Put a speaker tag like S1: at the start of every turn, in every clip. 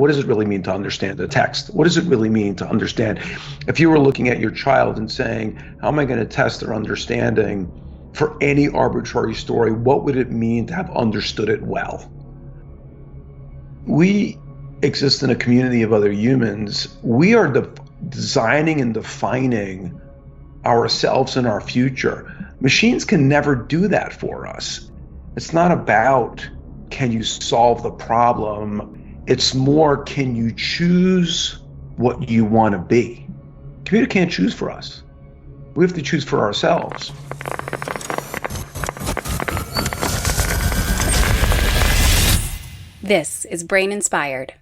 S1: what does it really mean to understand a text? What does it really mean to understand? If you were looking at your child and saying, how am I going to test their understanding for any arbitrary story, what would it mean to have understood it well? We exist in a community of other humans. We are designing and defining ourselves and our future. Machines can never do that for us. It's not about, can you solve the problem? It's more, can you choose what you want to be? Computer can't choose for us. We have to choose for ourselves.
S2: This is Brain Inspired.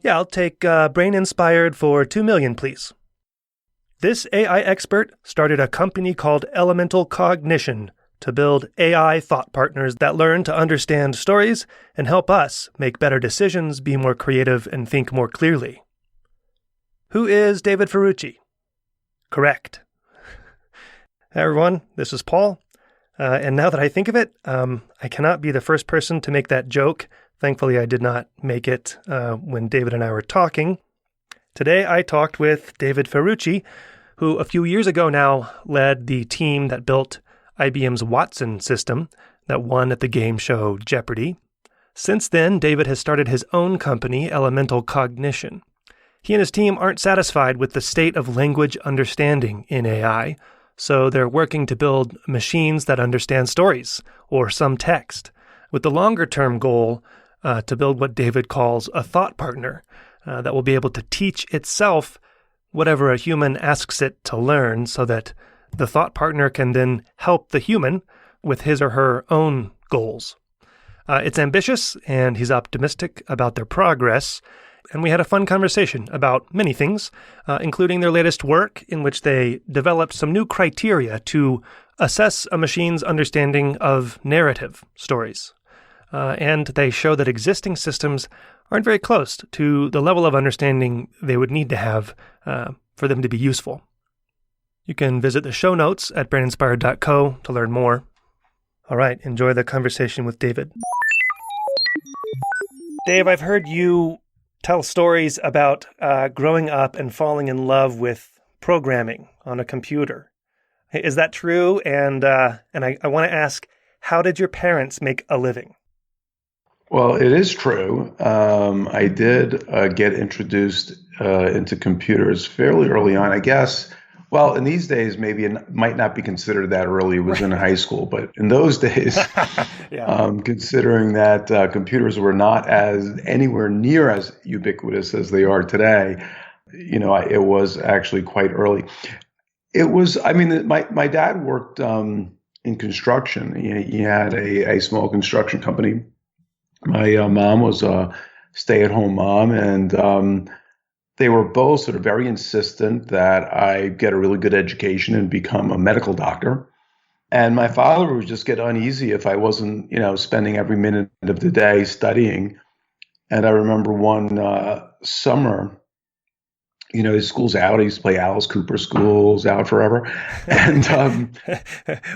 S3: Yeah, I'll take Brain Inspired for $2 million, please. This AI expert started a company called Elemental Cognition to build AI thought partners that learn to understand stories and help us make better decisions, be more creative, and think more clearly. Who is David Ferrucci? Correct. Hey everyone, this is Paul. And now that I think of it, I cannot be the first person to make that joke. Thankfully, I did not make it when David and I were talking. Today, I talked with David Ferrucci, who a few years ago now led the team that built IBM's Watson system that won at the game show Jeopardy! Since then, David has started his own company, Elemental Cognition. He and his team aren't satisfied with the state of language understanding in AI, so they're working to build machines that understand stories or some text, with the longer-term goal to build what David calls a thought partner that will be able to teach itself whatever a human asks it to learn, so that the thought partner can then help the human with his or her own goals. It's ambitious, and he's optimistic about their progress, and we had a fun conversation about many things, including their latest work in which they developed some new criteria to assess a machine's understanding of narrative stories. And they show that existing systems aren't very close to the level of understanding they would need to have for them to be useful. You can visit the show notes at braininspired.co to learn more. All right, enjoy the conversation with David. Dave, I've heard you tell stories about growing up and falling in love with programming on a computer. Is that true? And I want to ask, how did your parents make a living?
S1: Well, it is true. I did get introduced into computers fairly early on, I guess. Well, in these days, maybe it might not be considered that early. It was in high school. But in those days, considering that computers were not anywhere near as ubiquitous as they are today, it was actually quite early. It was, my dad worked in construction. He had a small construction company. My mom was a stay-at-home mom, and they were both sort of very insistent that I get a really good education and become a medical doctor. And my father would just get uneasy if I wasn't, spending every minute of the day studying. And I remember one summer, his school's out. I used to play Alice Cooper, School's Out Forever. And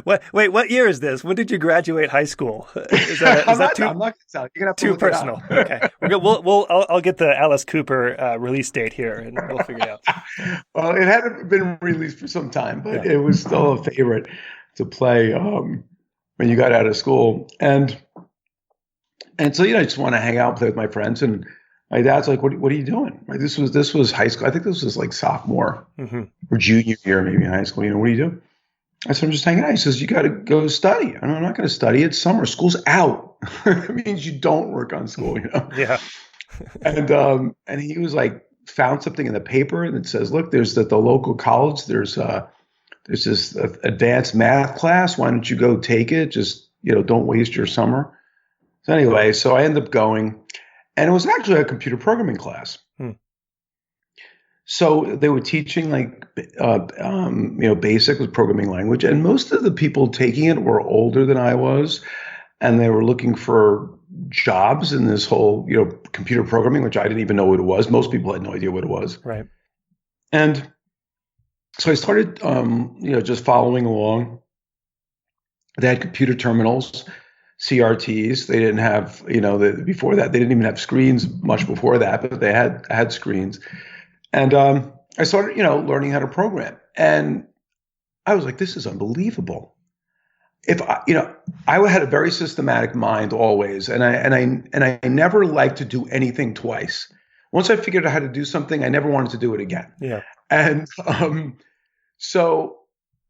S3: what year is this? When did you graduate high school? Is that
S1: I'm not going to tell you. You're going to have to
S3: too
S1: look
S3: personal?
S1: It up.
S3: Okay, I'll get the Alice Cooper release date here, and we'll figure it out.
S1: Well, it hadn't been released for some time, but It was still a favorite to play when you got out of school. And so I just want to hang out, play with my friends, and my dad's like, "What are you doing?" Right? This was high school. I think this was like sophomore or junior year, maybe in high school. What are you doing? I said, "I'm just hanging out." He says, "You got to go study." I'm not going to study. It's summer. School's out. It means you don't work on school.
S3: Yeah.
S1: And he was like, found something in the paper, and it says, "Look, there's at the local college. There's this advanced math class. Why don't you go take it? Just don't waste your summer." So anyway, I ended up going. And it was actually a computer programming class. So they were teaching basic with programming language. And most of the people taking it were older than I was. And they were looking for jobs in this whole, computer programming, which I didn't even know what it was. Most people had no idea what it was.
S3: Right.
S1: And So I started, just following along. They had computer terminals, CRTs. They didn't have, before that, they didn't even have screens much before that, but they had screens. And I started, learning how to program. And I was like, this is unbelievable. If I had a very systematic mind always, and I never liked to do anything twice. Once I figured out how to do something, I never wanted to do it again.
S3: Yeah.
S1: And so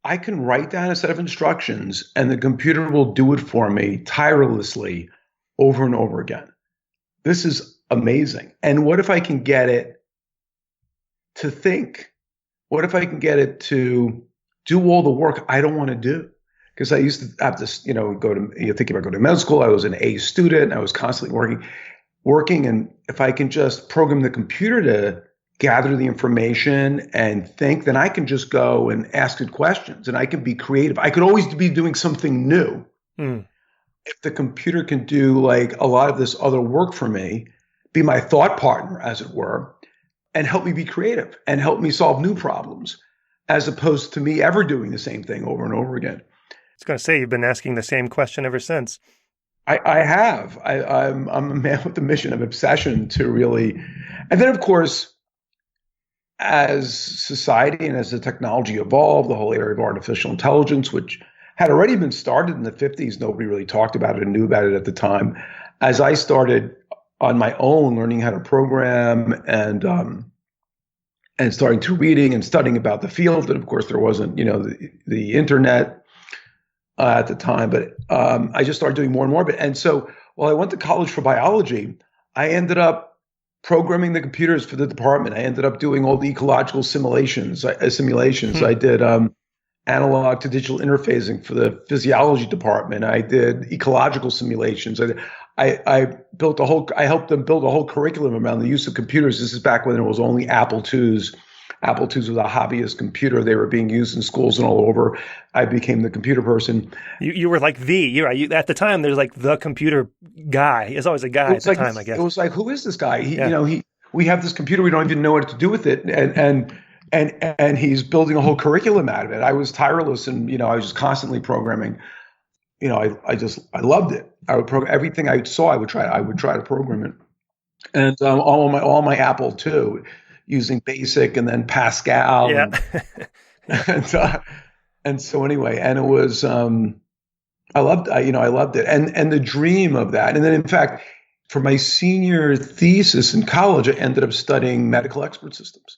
S1: I can write down a set of instructions, and the computer will do it for me tirelessly over and over again. This is amazing. And what if I can get it to think? What if I can get it to do all the work I don't want to do? Because I used to have to, thinking about going to medical school. I was an A student. I was constantly working. And if I can just program the computer to gather the information and think, then I can just go and ask it questions and I can be creative. I could always be doing something new. If the computer can do like a lot of this other work for me, be my thought partner, as it were, and help me be creative and help me solve new problems, as opposed to me ever doing the same thing over and over again.
S3: I was going to say, you've been asking the same question ever since.
S1: I have. I'm a man with a mission, of obsession to really, and then of course, as society and as the technology evolved, the whole area of artificial intelligence, which had already been started in the 50s, nobody really talked about it and knew about it at the time. As I started on my own learning how to program and starting to reading and studying about the field, and of course there wasn't, the internet at the time, but I just started doing more and more of it. And so while I went to college for biology, I ended up programming the computers for the department. I ended up doing all the ecological simulations. I did analog to digital interfacing for the physiology department. I did ecological simulations. I helped them build a whole curriculum around the use of computers. This is back when there was only Apple IIs. Apple IIs was a hobbyist computer. They were being used in schools and all over. I became the computer person.
S3: You were like at the time, there's like the computer guy. There's always a guy at the time, I guess.
S1: It was like, who is this guy? We have this computer. We don't even know what to do with it. And he's building a whole curriculum out of it. I was tireless and, I was just constantly programming. I loved it. I would program everything I saw. I would try to program it. And all my Apple II, using BASIC and then Pascal.
S3: Yeah.
S1: And so anyway, and it was, I loved it. And the dream of that. And then in fact, for my senior thesis in college, I ended up studying medical expert systems.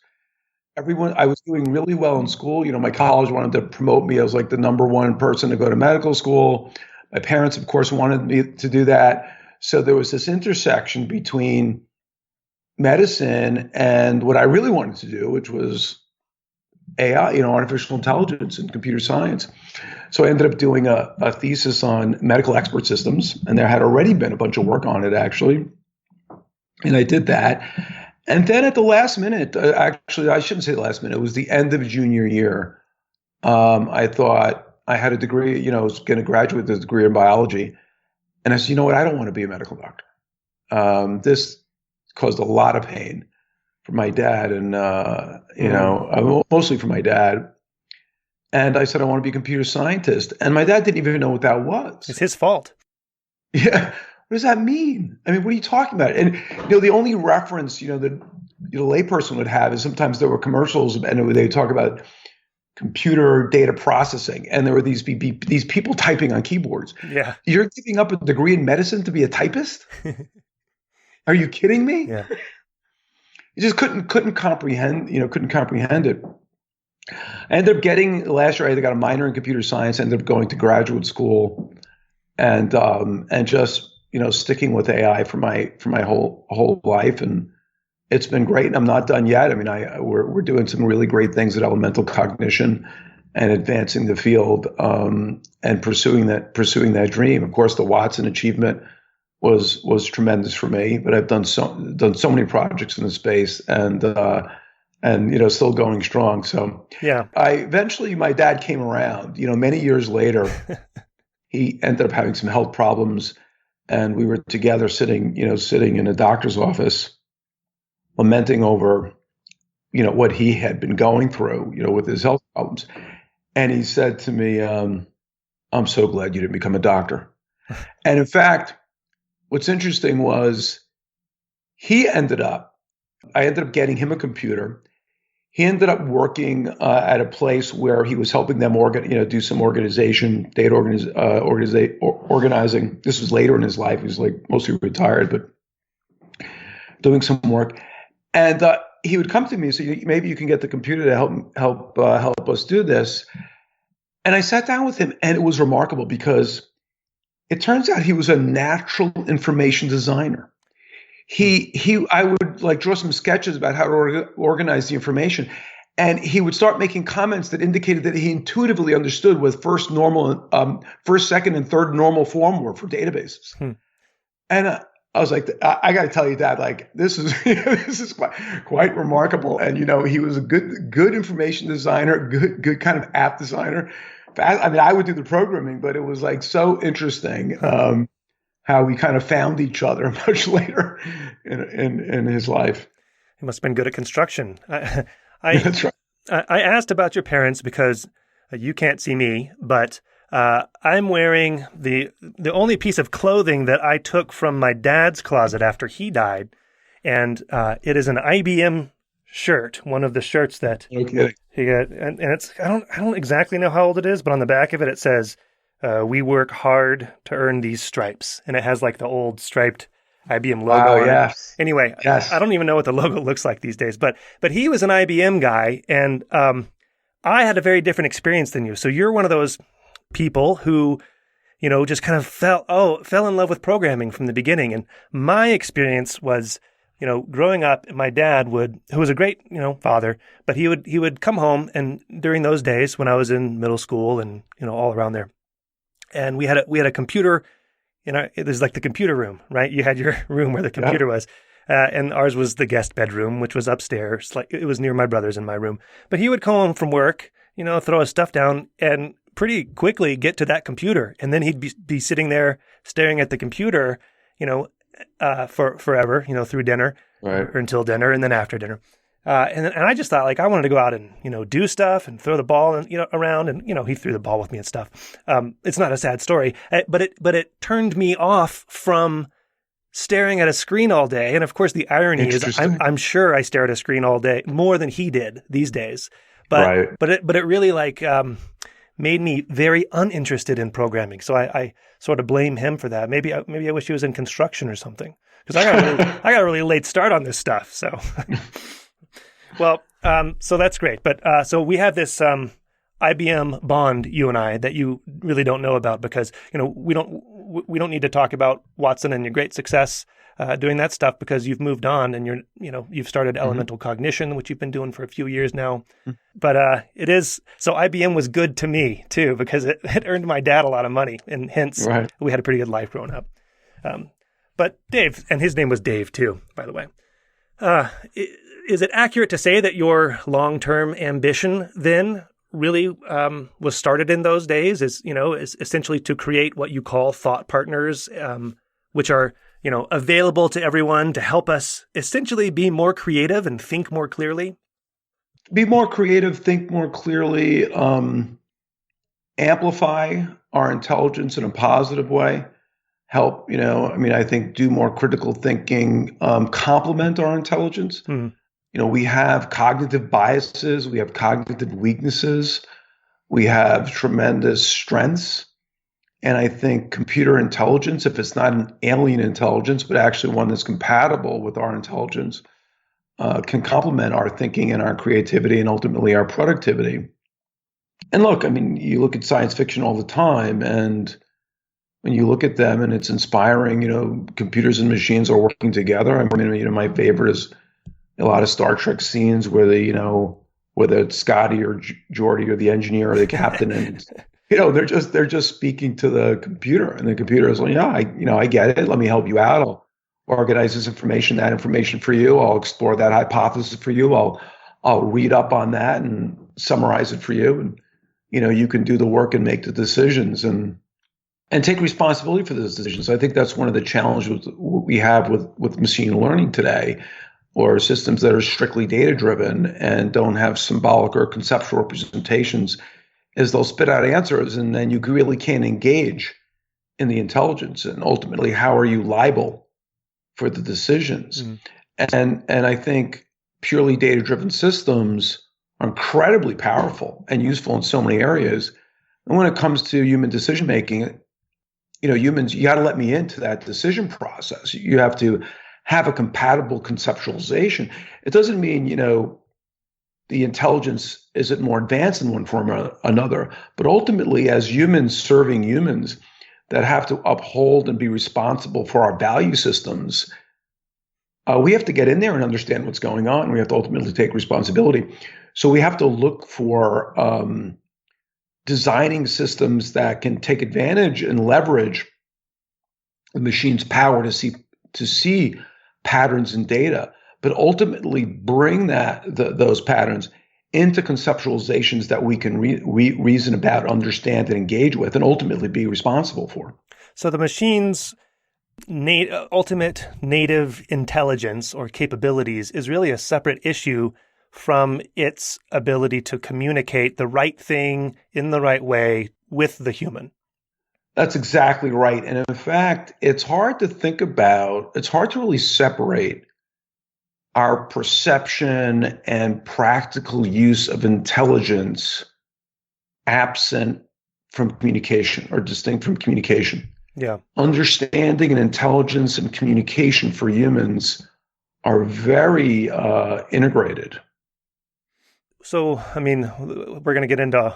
S1: I was doing really well in school. My college wanted to promote me as like the number one person to go to medical school. My parents, of course, wanted me to do that. So there was this intersection between medicine and what I really wanted to do, which was AI, artificial intelligence and computer science. So I ended up doing a thesis on medical expert systems, and there had already been a bunch of work on it, actually. And I did that. And then at the last minute, actually, I shouldn't say the last minute, it was the end of junior year. I thought I had a degree, I was going to graduate with a degree in biology. And I said, you know what, I don't want to be a medical doctor. This caused a lot of pain for my dad and, mostly for my dad. And I said, I want to be a computer scientist. And my dad didn't even know what that was.
S3: It's his fault.
S1: Yeah. What does that mean? I mean, what are you talking about? And, the only reference, the layperson would have is sometimes there were commercials and they would talk about computer data processing. And there were these people typing on keyboards.
S3: Yeah.
S1: You're giving up a degree in medicine to be a typist? Are you kidding me?
S3: Yeah.
S1: You just couldn't comprehend it. I ended up getting last year. I got a minor in computer science. Ended up going to graduate school, and just sticking with AI for my whole life, and it's been great. And I'm not done yet. I mean, we're doing some really great things at Elemental Cognition, and advancing the field, and pursuing that dream. Of course, the Watson achievement was tremendous for me, but I've done so many projects in the space, and still going strong. So
S3: yeah,
S1: eventually my dad came around, many years later. He ended up having some health problems, and we were together sitting in a doctor's office, lamenting over what he had been going through, with his health problems. And he said to me, I'm so glad you didn't become a doctor. And in fact, what's interesting was I ended up getting him a computer. He ended up working at a place where he was helping them do some organization, data organizing. This was later in his life. He was like mostly retired, but doing some work. And he would come to me and say, maybe you can get the computer to help us do this. And I sat down with him, and it was remarkable because it turns out he was a natural information designer. I would like draw some sketches about how to organize the information, and he would start making comments that indicated that he intuitively understood what first, second, and third normal form were for databases. And I was like, I got to tell you, Dad, like this is this is quite remarkable. And he was a good information designer, good kind of app designer. I mean, I would do the programming, but it was like so interesting. How we kind of found each other much later in his life.
S3: He must have been good at construction.
S1: That's right.
S3: I asked about your parents because you can't see me, but I'm wearing the only piece of clothing that I took from my dad's closet after he died, and it is an IBM shirt, one of the shirts that he got, and it's I don't exactly know how old it is, but on the back of it says, we work hard to earn these stripes. And it has like the old striped IBM logo on it. Anyway, yes. I don't even know what the logo looks like these days, but he was an IBM guy, and I had a very different experience than you. So you're one of those people who, just kind of fell in love with programming from the beginning. And my experience was, growing up, my dad who was a great, father, but he would come home, and during those days when I was in middle school and, all around there, and we had a computer, it was like the computer room, right? You had your room where the computer was, and ours was the guest bedroom, which was upstairs. Like it was near my brother's and my room. But he would come home from work, throw his stuff down, and pretty quickly get to that computer, and then he'd be sitting there staring at the computer, for forever, through dinner, right, or until dinner, and then after dinner. And I just thought, like, I wanted to go out and, do stuff and throw the ball and, around, and, he threw the ball with me and stuff. It's not a sad story, but it turned me off from staring at a screen all day. And of course, the irony is I'm sure I stare at a screen all day more than he did these days. But, right. but it really made me very uninterested in programming. So I sort of blame him for that. Maybe I wish he was in construction or something, because I got a really late start on this stuff. So. Well, so that's great. But so we have this IBM bond, you and I, that you really don't know about, because we don't need to talk about Watson and your great success doing that stuff, because you've moved on and you've started Elemental Cognition, which you've been doing for a few years now. But so IBM was good to me too, because it earned my dad a lot of money, and hence we had a pretty good life growing up. But Dave, and his name was Dave too, by the way. Is it accurate to say that your long-term ambition then really was started in those days, is essentially to create what you call thought partners, which are, available to everyone to help us essentially be more creative and think more clearly?
S1: Be more creative, think more clearly, amplify our intelligence in a positive way, help, I think do more critical thinking, complement our intelligence. We have cognitive biases, we have cognitive weaknesses, we have tremendous strengths. And I think computer intelligence, if it's not an alien intelligence, but actually one that's compatible with our intelligence, can complement our thinking and our creativity and ultimately our productivity. And look, you look at science fiction all the time, and when you look at them, and it's inspiring, computers and machines are working together. My favorite is a lot of Star Trek scenes where whether it's Scotty or Geordi or the engineer or the captain, and they're just speaking to the computer, and the computer is like, I get it. Let me help you out. I'll organize that information for you. I'll explore that hypothesis for you. I'll read up on that and summarize it for you, and you can do the work and make the decisions and take responsibility for those decisions. I think that's one of the challenges we have with machine learning today. or systems that are strictly data driven and don't have symbolic or conceptual representations, is they'll spit out answers and then you really can't engage in the intelligence. And ultimately, how are you liable for the decisions?
S3: Mm.
S1: And I think purely data driven systems are incredibly powerful and useful in so many areas. And when it comes to human decision making, humans, you got to let me into that decision process. You have to have a compatible conceptualization. It doesn't mean, the intelligence isn't more advanced in one form or another, but ultimately, as humans serving humans that have to uphold and be responsible for our value systems, we have to get in there and understand what's going on. We have to ultimately take responsibility. So we have to look for designing systems that can take advantage and leverage the machine's power to see patterns in data, but ultimately bring those patterns into conceptualizations that we can reason about, understand, and engage with, and ultimately be responsible for.
S3: So the machine's ultimate native intelligence or capabilities is really a separate issue from its ability to communicate the right thing in the right way with the human.
S1: That's exactly right. And in fact, it's hard to really separate our perception and practical use of intelligence absent from communication or distinct from communication.
S3: Yeah.
S1: Understanding and intelligence and communication for humans are very integrated.
S3: So, I mean, we're going to get into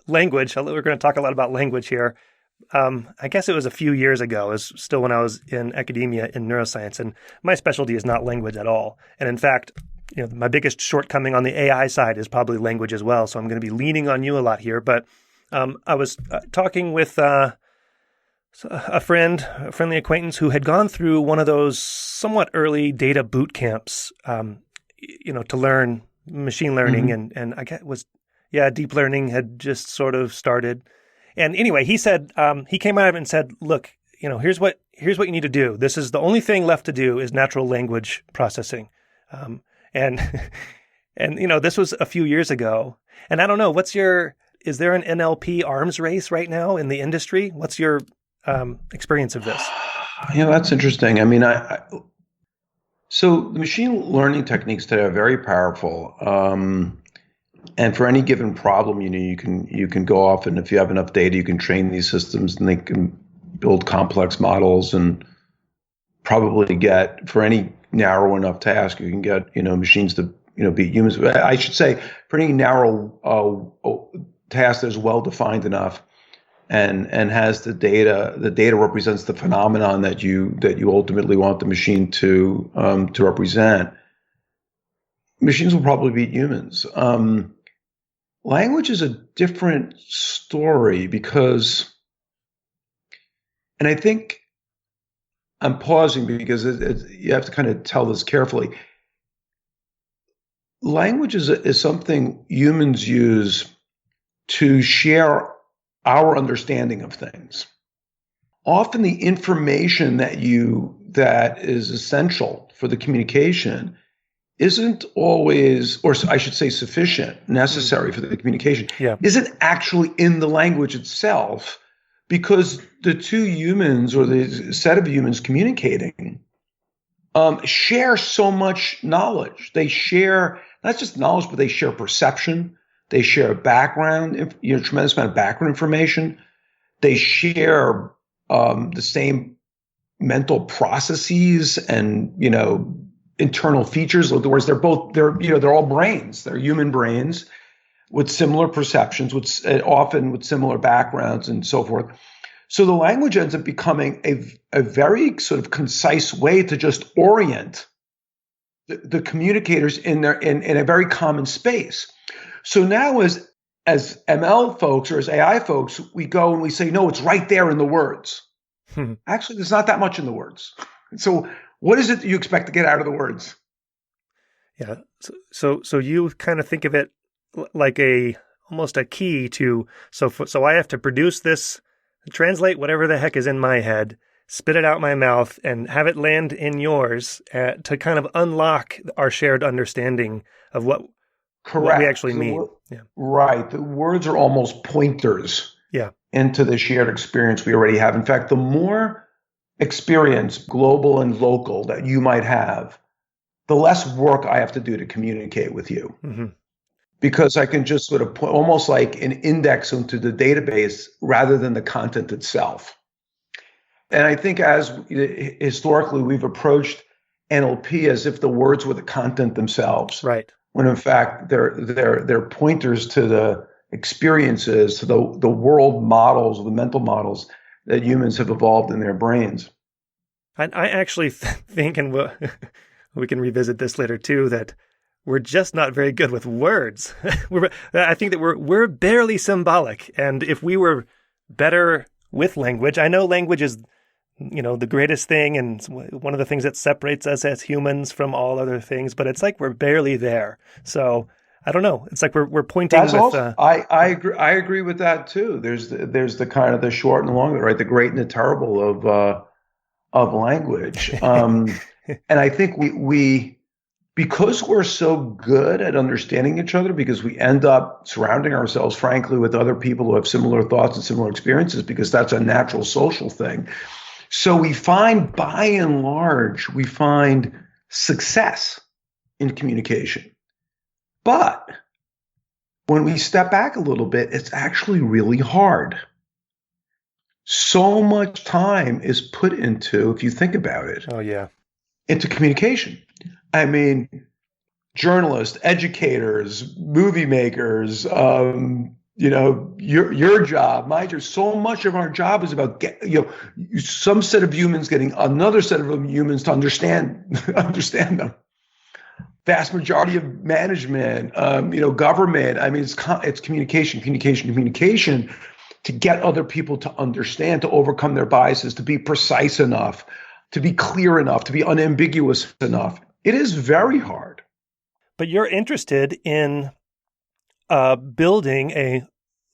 S3: language. We're going to talk a lot about language here. I guess it was a few years ago, it was still when I was in academia in neuroscience, and my specialty is not language at all. And in fact, my biggest shortcoming on the AI side is probably language as well. So I'm going to be leaning on you a lot here. But I was talking with a friendly acquaintance who had gone through one of those somewhat early data boot camps, to learn machine learning, and I guess deep learning had just sort of started. And anyway, he said, he came out and said, look, here's what you need to do. This is the only thing left to do is natural language processing. And this was a few years ago. And I don't know, is there an NLP arms race right now in the industry? What's your experience of this?
S1: That's interesting. I mean, so the machine learning techniques today are very powerful. And for any given problem, you can go off, and if you have enough data, you can train these systems, and they can build complex models, and probably get, for any narrow enough task, you can get machines to beat humans. I should say, for any narrow task that's well defined enough, and has the data represents the phenomenon that you ultimately want the machine to represent. Machines will probably beat humans. Language is a different story because, and I think I'm pausing because you have to kind of tell this carefully. Language is something humans use to share our understanding of things. Often the information that is essential for the communication isn't always, or I should say sufficient, necessary for the communication, isn't actually in the language itself, because the two humans or the set of humans communicating share so much knowledge. They share not just knowledge, but they share perception. They share background, tremendous amount of background information. They share the same mental processes and, internal features. In other words, they're all brains. They're human brains with similar perceptions, often with similar backgrounds and so forth. So the language ends up becoming a very sort of concise way to just orient the communicators in a very common space. So now as ML folks or as AI folks, we go and we say, no, it's right there in the words. Actually, there's not that much in the words. So what is it that you expect to get out of the words?
S3: Yeah. So you kind of think of it like almost a key to, so I have to produce this, translate whatever the heck is in my head, spit it out my mouth and have it land in yours to kind of unlock our shared understanding of what we actually mean. Yeah.
S1: Right. The words are almost pointers
S3: Yeah.
S1: into the shared experience we already have. In fact, the more experience, global and local, that you might have, the less work I have to do to communicate with you.
S3: Mm-hmm.
S1: Because I can just sort of put almost like an index into the database rather than the content itself. And I think as historically we've approached NLP as if the words were the content themselves.
S3: Right.
S1: When in fact they're pointers to the experiences, to the world models, the mental models that humans have evolved in their brains.
S3: I actually think, and we can revisit this later too, that we're just not very good with words. I think that we're barely symbolic. And if we were better with language, I know language is, the greatest thing and one of the things that separates us as humans from all other things, but it's like we're barely there. So I don't know. It's like we're pointing with.
S1: I agree with that too. There's the kind of the short and the long, right? The great and the terrible of language. And I think we because we're so good at understanding each other, because we end up surrounding ourselves, frankly, with other people who have similar thoughts and similar experiences, because that's a natural social thing. So we find, by and large, success in communication. But when we step back a little bit, it's actually really hard. So much time is put into, if you think about it, into communication. I mean, journalists, educators, movie makers, your job, my job. So much of our job is about some set of humans getting another set of humans to understand them. Vast majority of management, government. I mean, it's communication to get other people to understand, to overcome their biases, to be precise enough, to be clear enough, to be unambiguous enough. It is very hard.
S3: But you're interested in building a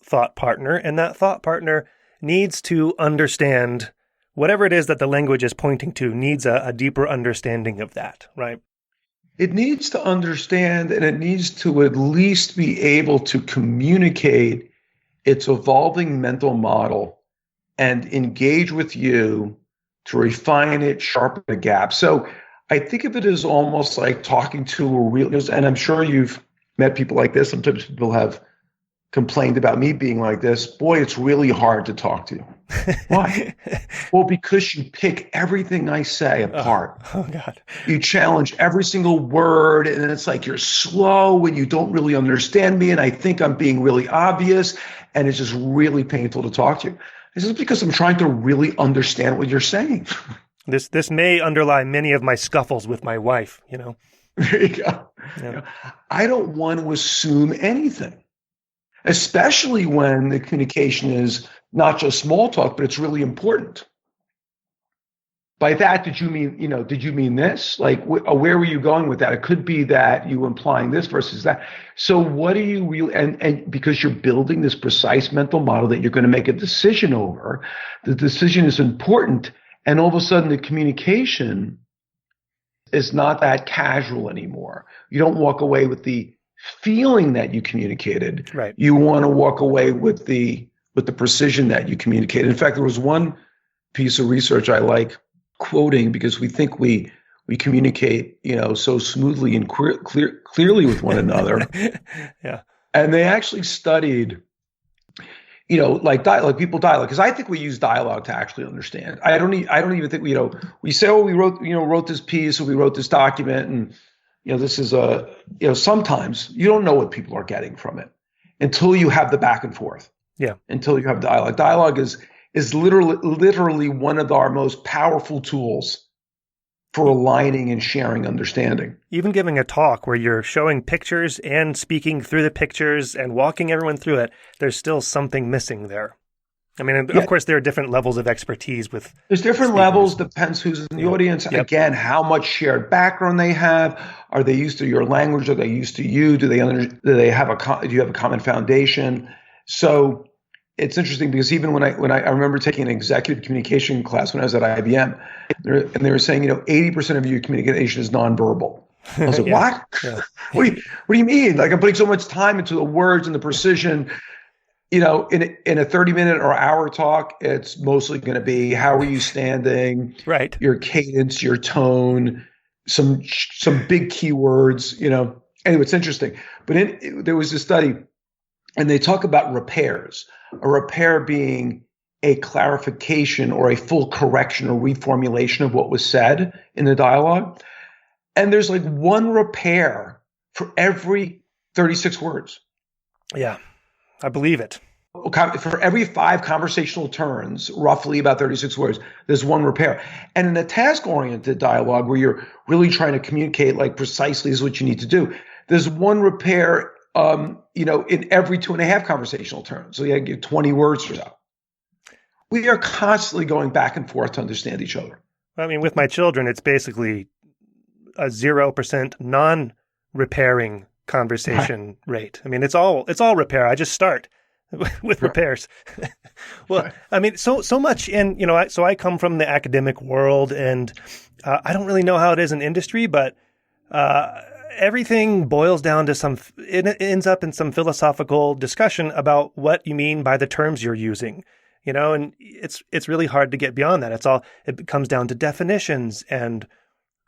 S3: thought partner, and that thought partner needs to understand whatever it is that the language is pointing to, needs a deeper understanding of that, right?
S1: It needs to understand, and it needs to at least be able to communicate its evolving mental model and engage with you to refine it, sharpen the gap. So I think of it as almost like talking to a real, and I'm sure you've met people like this. Sometimes people have complained about me being like this. Boy, it's really hard to talk to you. Why? Well, because you pick everything I say apart.
S3: Oh, God.
S1: You challenge every single word, and it's like you're slow and you don't really understand me, and I think I'm being really obvious, and it's just really painful to talk to you. This is because I'm trying to really understand what you're saying.
S3: This may underlie many of my scuffles with my wife,
S1: There you go. Yeah. I don't want to assume anything, especially when the communication is not just small talk, but it's really important. By that, did you mean this? Like, where were you going with that? It could be that you were implying this versus that. So what do you really, and because you're building this precise mental model that you're going to make a decision over, the decision is important. And all of a sudden the communication is not that casual anymore. You don't walk away with the feeling that you communicated.
S3: Right.
S1: You want to walk away with the precision that you communicated. In fact, there was one piece of research I like quoting because we think we communicate, so smoothly and clearly with one another.
S3: Yeah.
S1: And they actually studied, like dialogue, people dialogue, because I think we use dialogue to actually understand. I don't even think we say, oh, we wrote this piece, or we wrote this document, and this is sometimes you don't know what people are getting from it until you have the back and forth.
S3: Yeah.
S1: Until you have dialogue. Dialogue is literally one of our most powerful tools for aligning and sharing understanding.
S3: Even giving a talk where you're showing pictures and speaking through the pictures and walking everyone through it, there's still something missing there. I mean, of course, there are different levels of expertise with.
S1: There's different levels, depends who's in the audience. Yep. Again, how much shared background they have. Are they used to your language? Are they used to you? Do you have a common foundation? So it's interesting because even when I remember taking an executive communication class when I was at IBM, and they were saying, 80% of your communication is nonverbal. I was like,
S3: Yeah.
S1: what?
S3: Yeah.
S1: What do you mean? Like I'm putting so much time into the words and the precision. In a 30-minute or hour talk, it's mostly going to be how are you standing,
S3: Right.
S1: your cadence, your tone, some big keywords. Anyway, it's interesting. But there was a study, and they talk about repairs. A repair being a clarification or a full correction or reformulation of what was said in the dialogue. And there's like one repair for every 36 words.
S3: Yeah. I believe it.
S1: For every 5 conversational turns, roughly about 36 words, there's one repair. And in a task-oriented dialogue where you're really trying to communicate like precisely is what you need to do, there's one repair, in every 2.5 conversational turns. So you get 20 words or so. We are constantly going back and forth to understand each other.
S3: I mean, with my children, it's basically a 0% non-repairing conversation rate. I mean, it's all repair. I just start with repairs. Well, right. I mean, so much in, so I come from the academic world, and I don't really know how it is in industry, but everything boils down to it ends up in some philosophical discussion about what you mean by the terms you're using, and it's really hard to get beyond that. It comes down to definitions and,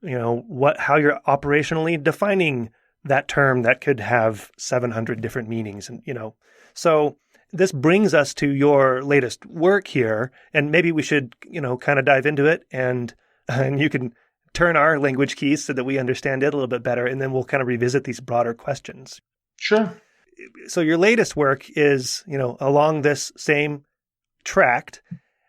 S3: how you're operationally defining that term that could have 700 different meanings. And, so this brings us to your latest work here, and maybe we should, kind of dive into it, and you can turn our language keys so that we understand it a little bit better, and then we'll kind of revisit these broader questions.
S1: Sure.
S3: So your latest work is, along this same tract,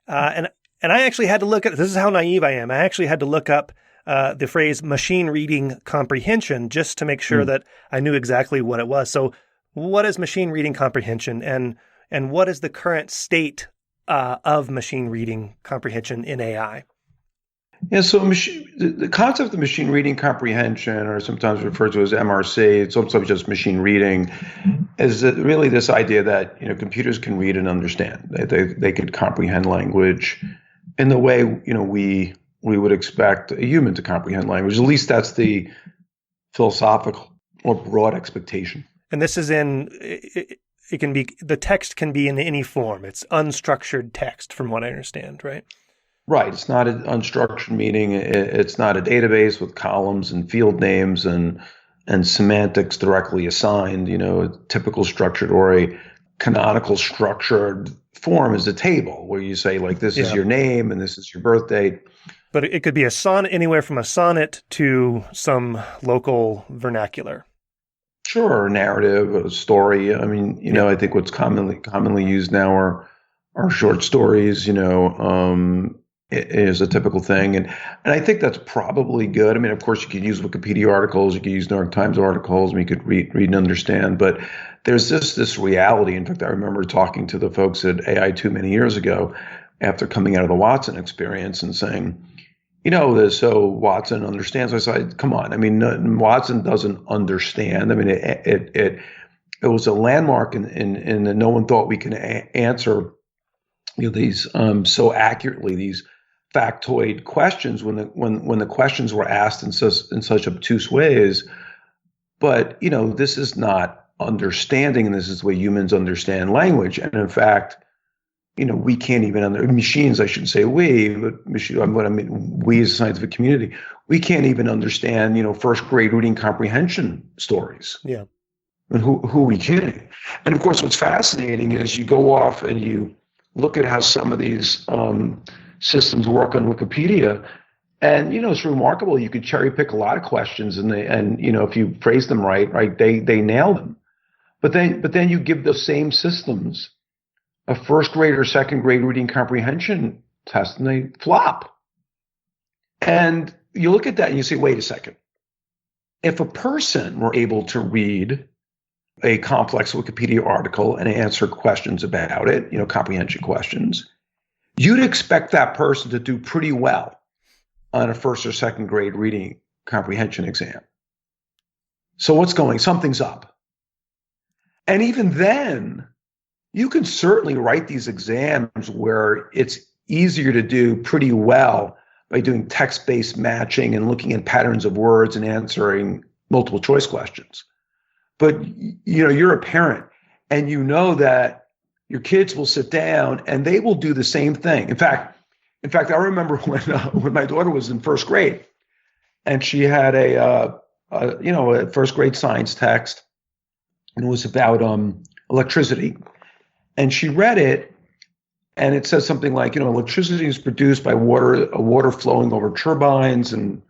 S3: and I actually had to look at, this is how naive I am, I actually had to look up the phrase machine reading comprehension just to make sure that I knew exactly what it was. So what is machine reading comprehension, and what is the current state of machine reading comprehension in AI?
S1: Yeah, so the concept of machine reading comprehension, or sometimes referred to as MRC, it's sometimes just machine reading, is really this idea that computers can read and understand. They could comprehend language in the way we would expect a human to comprehend language. At least that's the philosophical or broad expectation.
S3: And this is it can be, the text can be in any form. It's unstructured text, from what I understand, right?
S1: Right. It's not an unstructured meaning. It's not a database with columns and field names and semantics directly assigned. A typical structured or a canonical structured form is a table where you say, like, this is your name and this is your birth date.
S3: But it could be a sonnet, anywhere from a sonnet to some local vernacular.
S1: Sure, a narrative, a story. I mean, I think what's commonly used now are short stories. It is a typical thing, and I think that's probably good. I mean, of course, you could use Wikipedia articles, you could use New York Times articles, and you could read and understand. But there's this reality. In fact, I remember talking to the folks at AI2 many years ago, after coming out of the Watson experience, and saying, so Watson understands. I said, come on. I mean, Watson doesn't understand. I mean, it was a landmark, and no one thought we can answer these so accurately, these factoid questions when the questions were asked in such obtuse ways. But this is not understanding, and this is the way humans understand language. And in fact, we can't even machines. I shouldn't say we, but we as a scientific community, we can't even understand first grade reading comprehension stories.
S3: Yeah.
S1: And who are we kidding? And of course, what's fascinating is you go off and you look at how some of these systems work on Wikipedia, and it's remarkable. You could cherry pick a lot of questions, and if you phrase them right, they nail them. But then you give those same systems a first grade or second grade reading comprehension test, and they flop. And you look at that and you say, wait a second. If a person were able to read a complex Wikipedia article and answer questions about it, comprehension questions, you'd expect that person to do pretty well on a first or second grade reading comprehension exam. So something's up. And even then, you can certainly write these exams where it's easier to do pretty well by doing text-based matching and looking at patterns of words and answering multiple choice questions. But you're a parent, and you know that your kids will sit down and they will do the same thing. In fact, I remember when my daughter was in first grade, and she had a first grade science text, and it was about electricity, and she read it, and it says something like, electricity is produced by water flowing over turbines, and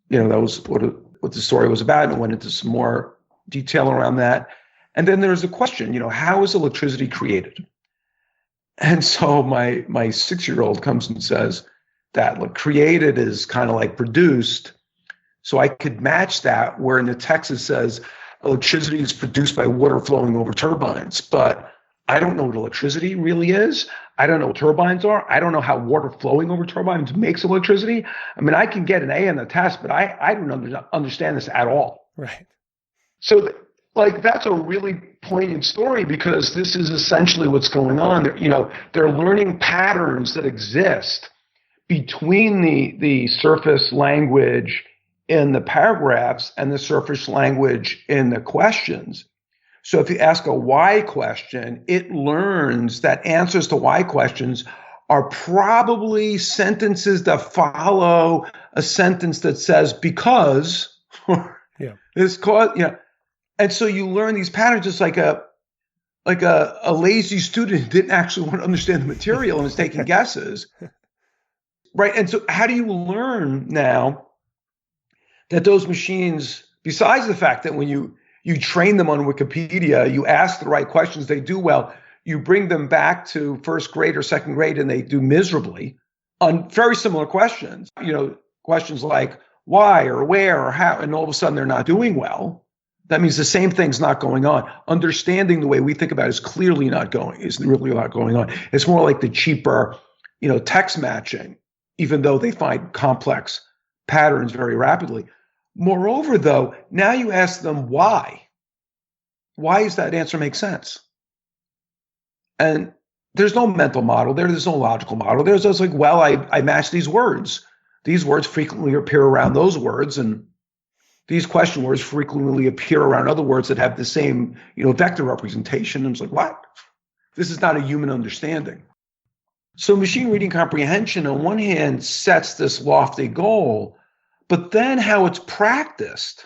S1: that was what the story was about, and went into some more detail around that. And then there's a question, how is electricity created? And so my 6-year-old comes and says that created is kind of like produced. So I could match that where in the text it says electricity is produced by water flowing over turbines, but I don't know what electricity really is. I don't know what turbines are. I don't know how water flowing over turbines makes electricity. I mean, I can get an A on the test, but I don't understand this at all.
S3: Right.
S1: So that's a really poignant story, because this is essentially what's going on. They're learning patterns that exist between the surface language in the paragraphs and the surface language in the questions. So if you ask a why question, it learns that answers to why questions are probably sentences that follow a sentence that says because,
S3: yeah,
S1: this cause, and so you learn these patterns just like a lazy student who didn't actually want to understand the material and is taking guesses, right? And so how do you learn now that those machines, besides the fact that when you train them on Wikipedia, you ask the right questions, they do well, you bring them back to first grade or second grade and they do miserably on very similar questions, questions like why or where or how, and all of a sudden they're not doing well. That means the same thing's not going on. Understanding the way we think about it is really not going on. It's more like the cheaper, text matching, even though they find complex patterns very rapidly. Moreover, though, now you ask them why. Why does that answer make sense? And there's no mental model there. There's no logical model. There's just like, well, I match these words. These words frequently appear around those words, and these question words frequently appear around other words that have the same, vector representation. And it's like, what? This is not a human understanding. So machine reading comprehension, on one hand, sets this lofty goal, but then how it's practiced,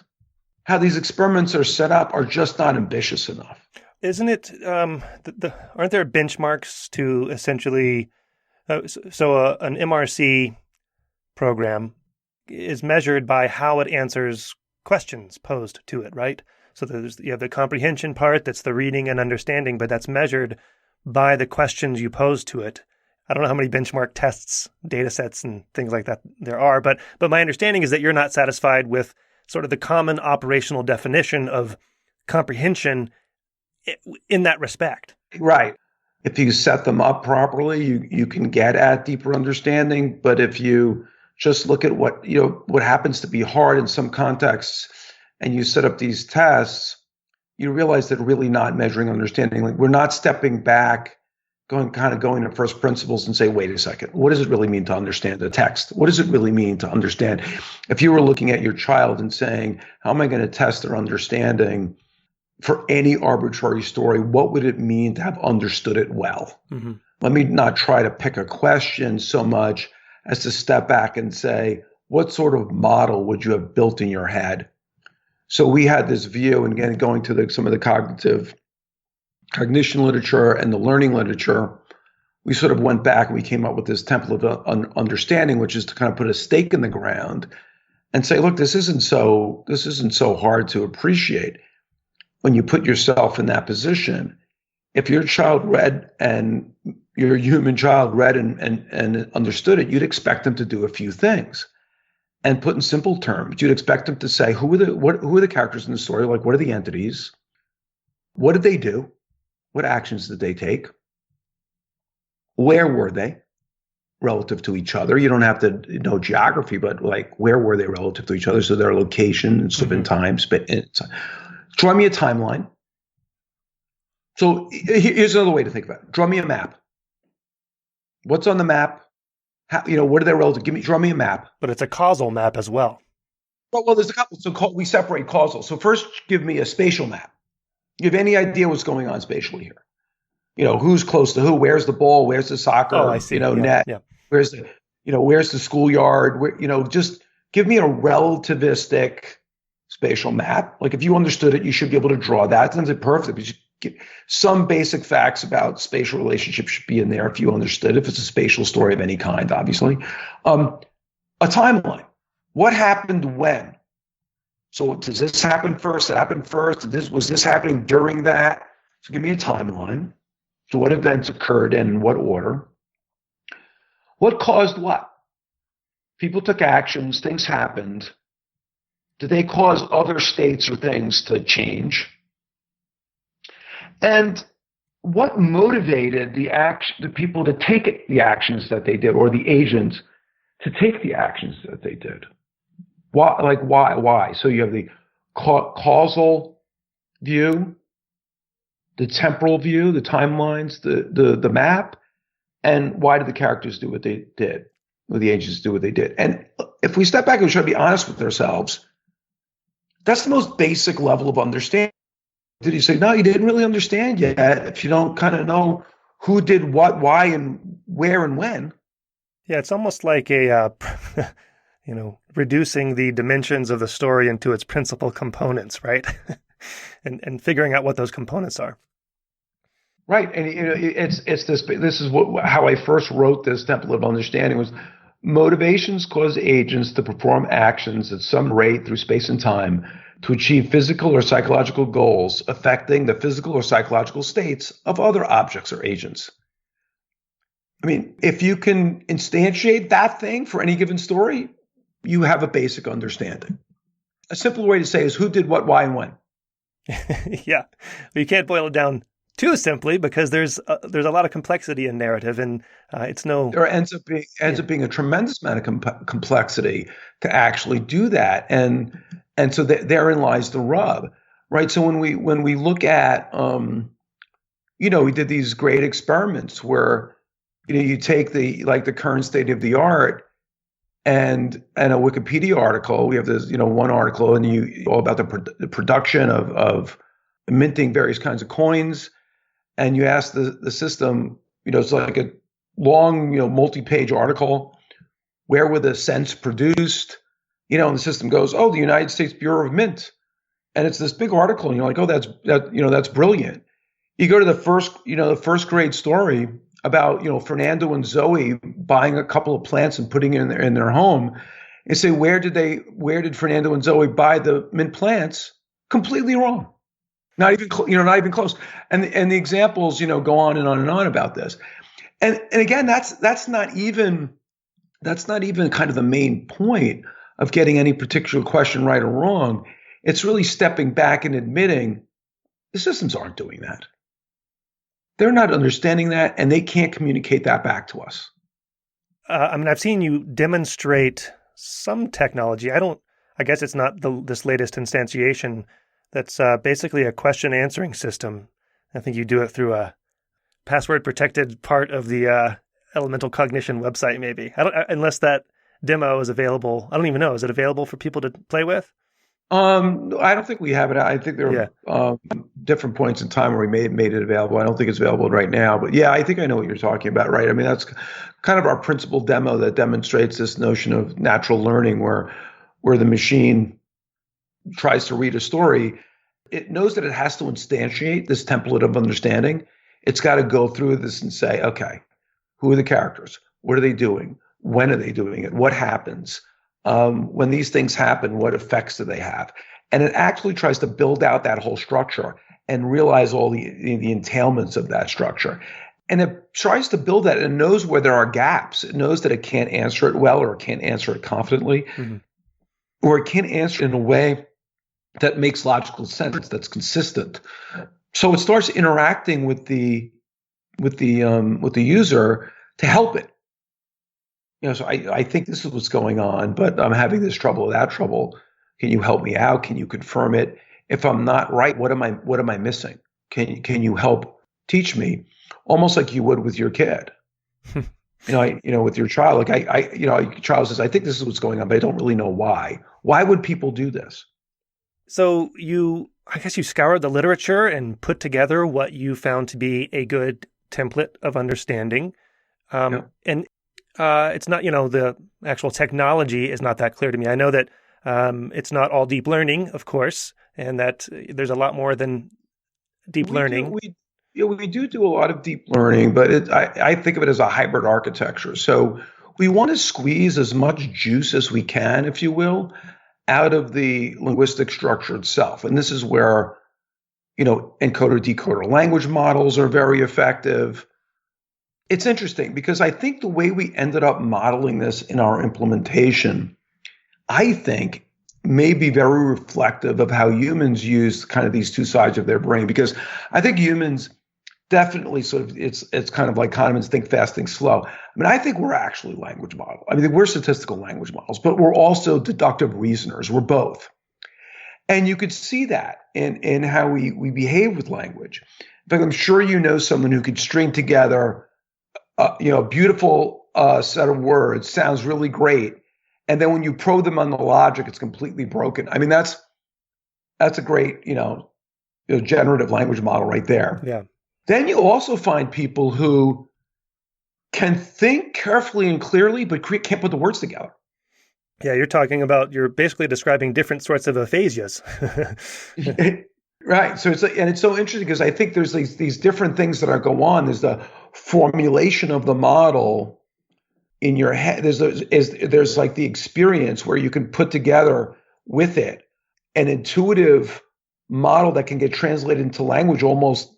S1: how these experiments are set up, are just not ambitious enough.
S3: Isn't it, aren't there benchmarks to essentially, an MRC program is measured by how it answers questions posed to it, right? So you have the comprehension part, that's the reading and understanding, but that's measured by the questions you pose to it. I don't know how many benchmark tests, data sets, and things like that there are, but my understanding is that you're not satisfied with sort of the common operational definition of comprehension in that respect.
S1: Right. If you set them up properly, you can get at deeper understanding. But if you just look at what happens to be hard in some contexts, and you set up these tests, you realize that really not measuring understanding. Like, we're not stepping back, going to first principles and say, wait a second, what does it really mean to understand the text? What does it really mean to understand? If you were looking at your child and saying, how am I going to test their understanding for any arbitrary story, what would it mean to have understood it well? Mm-hmm. Let me not try to pick a question so much as to step back and say, what sort of model would you have built in your head? So we had this view, and again, going to some of the cognition literature and the learning literature, we sort of went back and we came up with this template of understanding, which is to kind of put a stake in the ground and say, look, this isn't so hard to appreciate. When you put yourself in that position, if your child read and your human child read and understood it, you'd expect them to do a few things. And put in simple terms, you'd expect them to say, who are the characters in the story? Like, what are the entities? What did they do? What actions did they take? Where were they relative to each other? You don't have to know geography, but like, where were they relative to each other? So their location and stuff in time. Draw me a timeline. So here's another way to think about it. Draw me a map. What's on the map? How, what are they relative? Draw me a map.
S3: But it's a causal map as well.
S1: Well, there's a couple. So we separate causal. So first, give me a spatial map. You have any idea what's going on spatially here? Who's close to who? Where's the ball? Where's the soccer?
S3: I see.
S1: Net?
S3: Yeah.
S1: Where's the schoolyard? Just give me a relativistic spatial map. Like if you understood it, you should be able to draw that. It's not perfect, but some basic facts about spatial relationships should be in there if you understood. If it's a spatial story of any kind, obviously, a timeline. What happened when? So does this happen first? It happened first. Was this happening during that? So give me a timeline. So what events occurred and in what order? What caused what? People took actions, things happened. Did they cause other states or things to change? And what motivated the people to take the actions that they did, or the agents to take the actions that they did? Why? So you have the causal view, the temporal view, the timelines, the map, and why did the characters do what they did, or the agents do what they did? And if we step back and try to be honest with ourselves, that's the most basic level of understanding. Did you say, no, you didn't really understand yet if you don't kind of know who did what, why, and where and when?
S3: Yeah, it's almost like a, reducing the dimensions of the story into its principal components, right? and figuring out what those components are.
S1: Right, and it's this. This is how I first wrote this template of understanding was motivations cause agents to perform actions at some rate through space and time to achieve physical or psychological goals affecting the physical or psychological states of other objects or agents. I mean, if you can instantiate that thing for any given story, you have a basic understanding. A simple way to say is who did what, why, and when.
S3: Yeah, you can't boil it down too simply because there's a lot of complexity in narrative, and
S1: there ends up being a tremendous amount of complexity to actually do that, and so therein lies the rub, right? So when we look at we did these great experiments where you take the current state of the art and a Wikipedia article. We have this one article and all about the production of minting various kinds of coins. And you ask the system, it's like a long, multi-page article. Where were the cents produced? And the system goes, oh, the United States Bureau of Mint. And it's this big article, and you're like, oh, that's brilliant. You go to the first grade story about, Fernando and Zoe buying a couple of plants and putting it in their home, and say, where did Fernando and Zoe buy the mint plants? Completely wrong. Not even close. And the examples, go on and on and on about this. And again, that's not even kind of the main point of getting any particular question right or wrong. It's really stepping back and admitting the systems aren't doing that. They're not understanding that, and they can't communicate that back to us.
S3: I've seen you demonstrate some technology. I guess it's not this latest instantiation. That's basically a question answering system. I think you do it through a password protected part of the Elemental Cognition website, maybe. Unless that demo is available. I don't even know. Is it available for people to play with?
S1: I don't think we have it. I think there are different points in time where we made it available. I don't think it's available right now, but yeah, I think I know what you're talking about, right? I mean, that's kind of our principal demo that demonstrates this notion of natural learning where the machine tries to read a story. It knows that it has to instantiate this template of understanding. It's got to go through this and say, okay, who are the characters? What are they doing? When are they doing it? What happens? When these things happen, what effects do they have? And it actually tries to build out that whole structure and realize all the entailments of that structure. And it tries to build that and knows where there are gaps. It knows that it can't answer it well, or it can't answer it confidently, or it can't answer it in a way that makes logical sense, that's consistent. So it starts interacting with the user to help it. So I think this is what's going on, but I'm having this trouble or that trouble. Can you help me out? Can you confirm it? If I'm not right, what am I missing? can you help teach me? Almost like you would with your kid. With your child, like your child says, I think this is what's going on, but I don't really know why. Why would people do this?
S3: So I guess you scoured the literature and put together what you found to be a good template of understanding. And it's not, the actual technology is not that clear to me. I know that it's not all deep learning, of course, and that there's a lot more than deep learning.
S1: We do a lot of deep learning, but I think of it as a hybrid architecture. So we want to squeeze as much juice as we can, if you will, out of the linguistic structure itself. And this is where, encoder-decoder language models are very effective. It's interesting because I think the way we ended up modeling this in our implementation, I think, may be very reflective of how humans use kind of these two sides of their brain. Because I think humans definitely it's kind of like Kahneman's think fast, think slow. I mean, I think we're actually language model. I mean, we're statistical language models, but we're also deductive reasoners. We're both. And you could see that in how we behave with language. In fact, I'm sure you know someone who could string together a beautiful set of words, sounds really great. And then when you probe them on the logic, it's completely broken. I mean, that's a great, generative language model right there.
S3: Yeah.
S1: Then you also find people who can think carefully and clearly, but can't put the words together.
S3: Yeah, you're basically describing different sorts of aphasias.
S1: Right. So it's so interesting because I think there's these different things that go on. There's the formulation of the model in your head. There's like the experience where you can put together with it an intuitive model that can get translated into language almost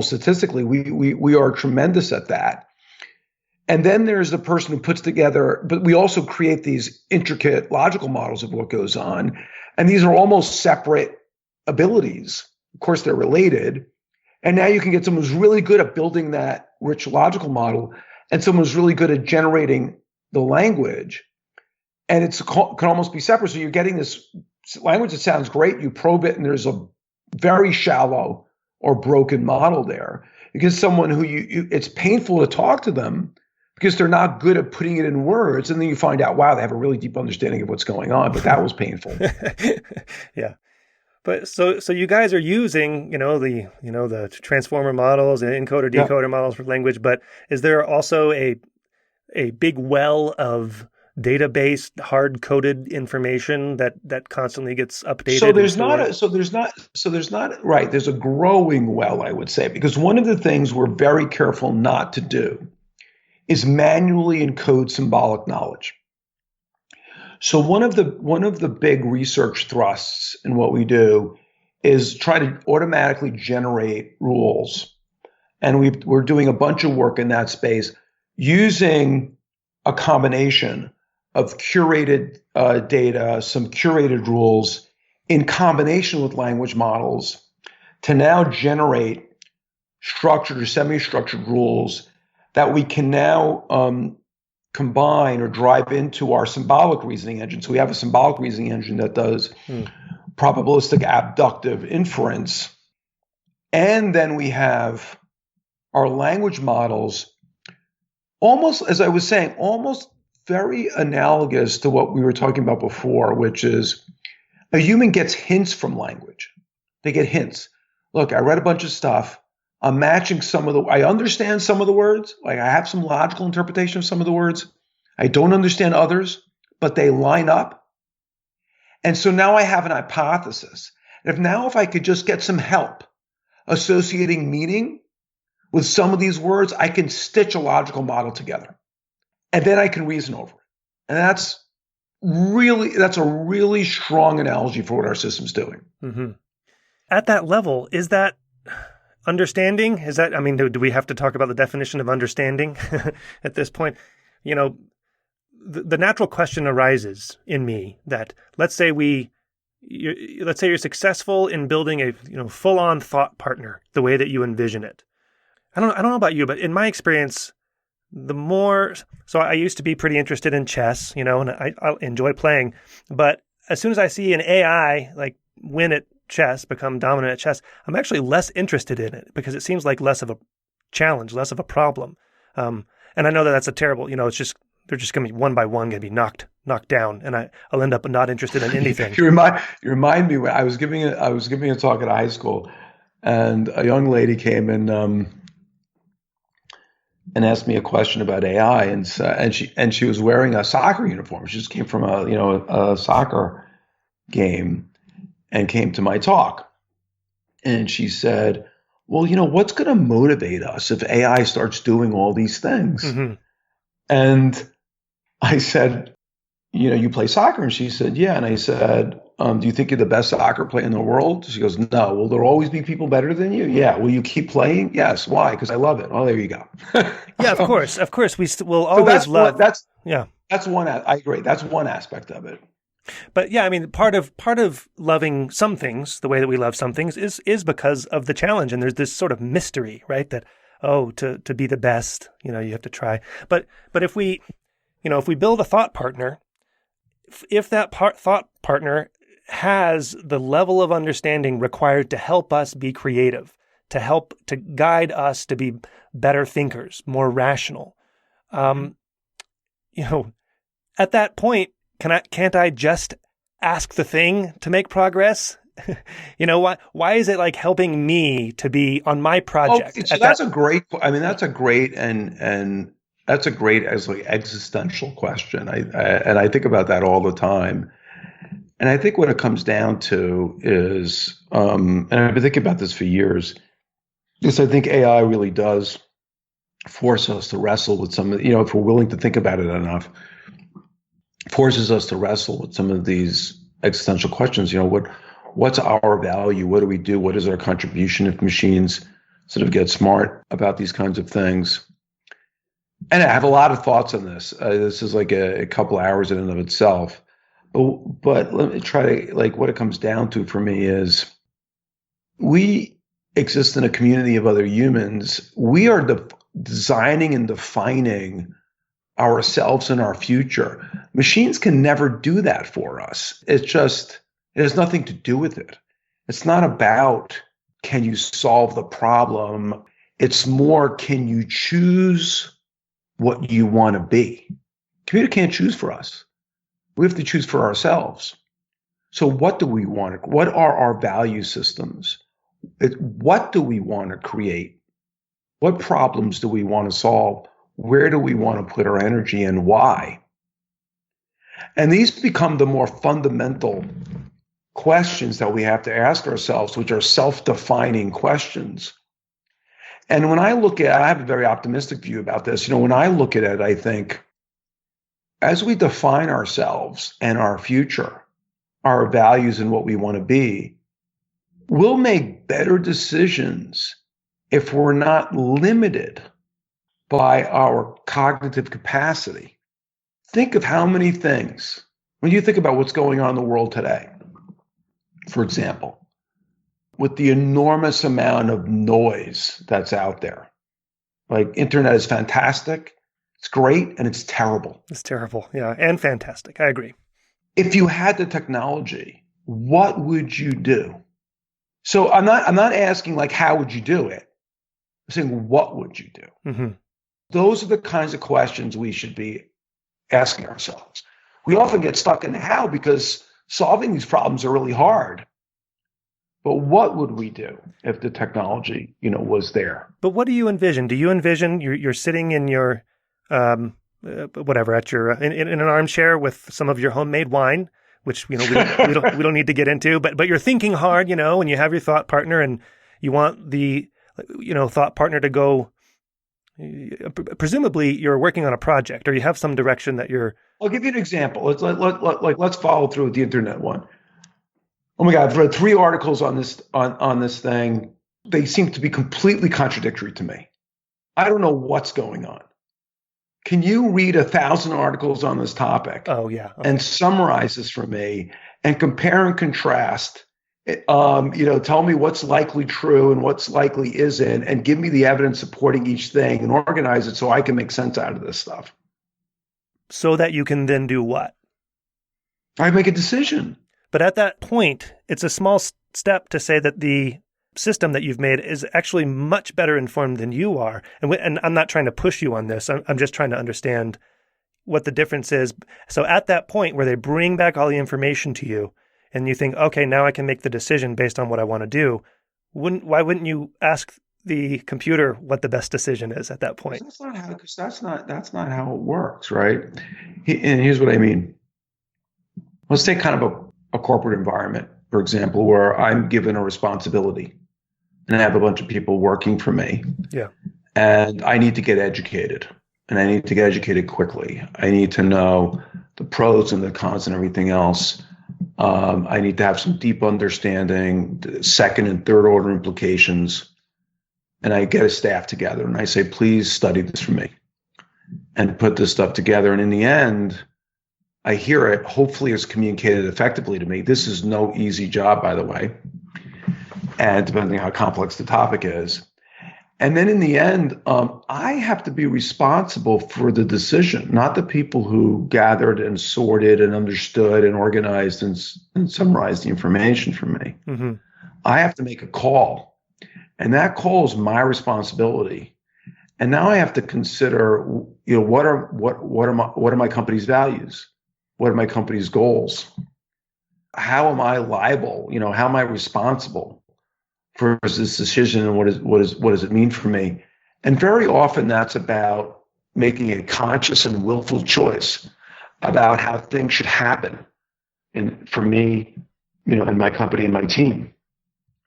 S1: statistically. We are tremendous at that. And then there's the person who puts together, but we also create these intricate logical models of what goes on. And these are almost separate abilities. Of course, they're related. And now you can get someone who's really good at building that rich logical model and someone who's really good at generating the language. And it can almost be separate. So you're getting this language that sounds great. You probe it, and there's a very shallow or broken model there. Because someone who it's painful to talk to them because they're not good at putting it in words. And then you find out, wow, they have a really deep understanding of what's going on. But that was painful.
S3: Yeah. But so you guys are using, the transformer models and encoder decoder models for language, but is there also a big well of database hard coded information that constantly gets updated?
S1: There's a growing well, I would say, because one of the things we're very careful not to do is manually encode symbolic knowledge. So one of the big research thrusts in what we do is try to automatically generate rules. And we're doing a bunch of work in that space using a combination of curated data, some curated rules in combination with language models to now generate structured or semi-structured rules that we can now combine or drive into our symbolic reasoning engine. So we have a symbolic reasoning engine that does probabilistic abductive inference. And then we have our language models almost, as I was saying, almost very analogous to what we were talking about before, which is a human gets hints from language. They get hints. Look, I read a bunch of stuff. I'm matching I understand some of the words. Like I have some logical interpretation of some of the words. I don't understand others, but they line up. And so now I have an hypothesis. And if I could just get some help associating meaning with some of these words, I can stitch a logical model together. And then I can reason over it. And that's a really strong analogy for what our system's doing.
S3: Mm-hmm. At that level, is that understanding? Do we have to talk about the definition of understanding at this point? The natural question arises in me that let's say you're successful in building a full-on thought partner the way that you envision it. I don't know about you, but in my experience, so I used to be pretty interested in chess, and I enjoy playing, but as soon as I see an AI like win at chess, become dominant at chess, I'm actually less interested in it because it seems like less of a challenge, less of a problem. And I know that that's a terrible, it's just, they're just going to be one by one going to be knocked down, and I'll end up not interested in anything.
S1: You remind me when I was giving a talk at a high school, and a young lady came in and asked me a question about AI, and she was wearing a soccer uniform. She just came from a soccer game and came to my talk, and she said, "Well, what's going to motivate us if AI starts doing all these things?" Mm-hmm. And I said, "You play soccer?" And she said, "Yeah." And I said, "Do you think you're the best soccer player in the world?" She goes, "No." "Will there always be people better than you?" "Yeah." "Will you keep playing?" "Yes." "Why?" "Because I love it." "Oh, there you go."
S3: Yeah, of course. We will always love.
S1: That's one. I agree. That's one aspect of it.
S3: But yeah, I mean, part of loving some things, the way that we love some things, is because of the challenge, and there's this sort of mystery, right? That to be the best, you have to try. But if we build a thought partner, if that thought partner has the level of understanding required to help us be creative, to guide us to be better thinkers, more rational, at that point, can't I just ask the thing to make progress? Why is it like helping me to be on my project?
S1: That's a great as like existential question. I think about that all the time. And I think what it comes down to is, and I've been thinking about this for years, is I think AI really does force us to wrestle with some of, if we're willing to think about it enough, forces us to wrestle with some of these existential questions. What's our value? What do we do? What is our contribution if machines sort of get smart about these kinds of things? And I have a lot of thoughts on this. This is like a couple hours in and of itself. But let me try to, what it comes down to for me is we exist in a community of other humans. We are designing and defining ourselves and our future. Machines can never do that for us. It has nothing to do with it. It's not about, can you solve the problem? It's more, can you choose what you want to be? Computer can't choose for us. We have to choose for ourselves. So what do we want? What are our value systems? What do we want to create? What problems do we want to solve? Where do we want to put our energy and why? And these become the more fundamental questions that we have to ask ourselves, which are self-defining questions. And when I have a very optimistic view about this. When I look at it, I think, as we define ourselves and our future, our values and what we want to be, we'll make better decisions if we're not limited by our cognitive capacity. Think of how many things, when you think about what's going on in the world today, for example, with the enormous amount of noise that's out there. Like, internet is fantastic, it's great, and it's terrible.
S3: It's terrible, yeah, and fantastic. I agree.
S1: If you had the technology, what would you do? So I'm not asking how would you do it? I'm saying, what would you do? Mm-hmm. Those are the kinds of questions we should be asking ourselves. We often get stuck in how, because solving these problems are really hard. But what would we do if the technology, was there?
S3: But what do you envision? Do you envision you're sitting in your at your in an armchair with some of your homemade wine, which we don't need to get into, but you're thinking hard, and you have your thought partner, and you want the thought partner to go. Presumably, you're working on a project, or you have some direction that you're.
S1: I'll give you an example. Let's follow through with the internet one. Oh my God! I've read 3 articles on this thing. They seem to be completely contradictory to me. I don't know what's going on. Can you read 1,000 articles on this topic?
S3: Oh yeah. Okay.
S1: And summarize this for me and compare and contrast? Tell me what's likely true and what's likely isn't, and give me the evidence supporting each thing and organize it so I can make sense out of this stuff.
S3: So that you can then do what?
S1: I make a decision.
S3: But at that point, it's a small step to say that the system that you've made is actually much better informed than you are. And I'm not trying to push you on this. I'm just trying to understand what the difference is. So at that point where they bring back all the information to you and you think, okay, now I can make the decision based on what I want to do, why wouldn't you ask the computer what the best decision is at that point?
S1: Because that's not how it works, right? And here's what I mean. Let's take kind of a corporate environment, for example, where I'm given a responsibility and I have a bunch of people working for me.
S3: Yeah.
S1: And I need to get educated, and I need to get educated quickly. I need to know the pros and the cons and everything else. I need to have some deep understanding, second and third order implications. And I get a staff together and I say, please study this for me and put this stuff together. And in the end, I hear it, hopefully it's communicated effectively to me. This is no easy job, by the way, and depending on how complex the topic is. And then in the end, I have to be responsible for the decision, not the people who gathered and sorted and understood and organized and summarized the information for me. Mm-hmm. I have to make a call, and that call is my responsibility. And now I have to consider, what are my company's values? What are my company's goals? How am I liable? How am I responsible for this decision, and what does it mean for me? And very often that's about making a conscious and willful choice about how things should happen, and for me, and my company and my team.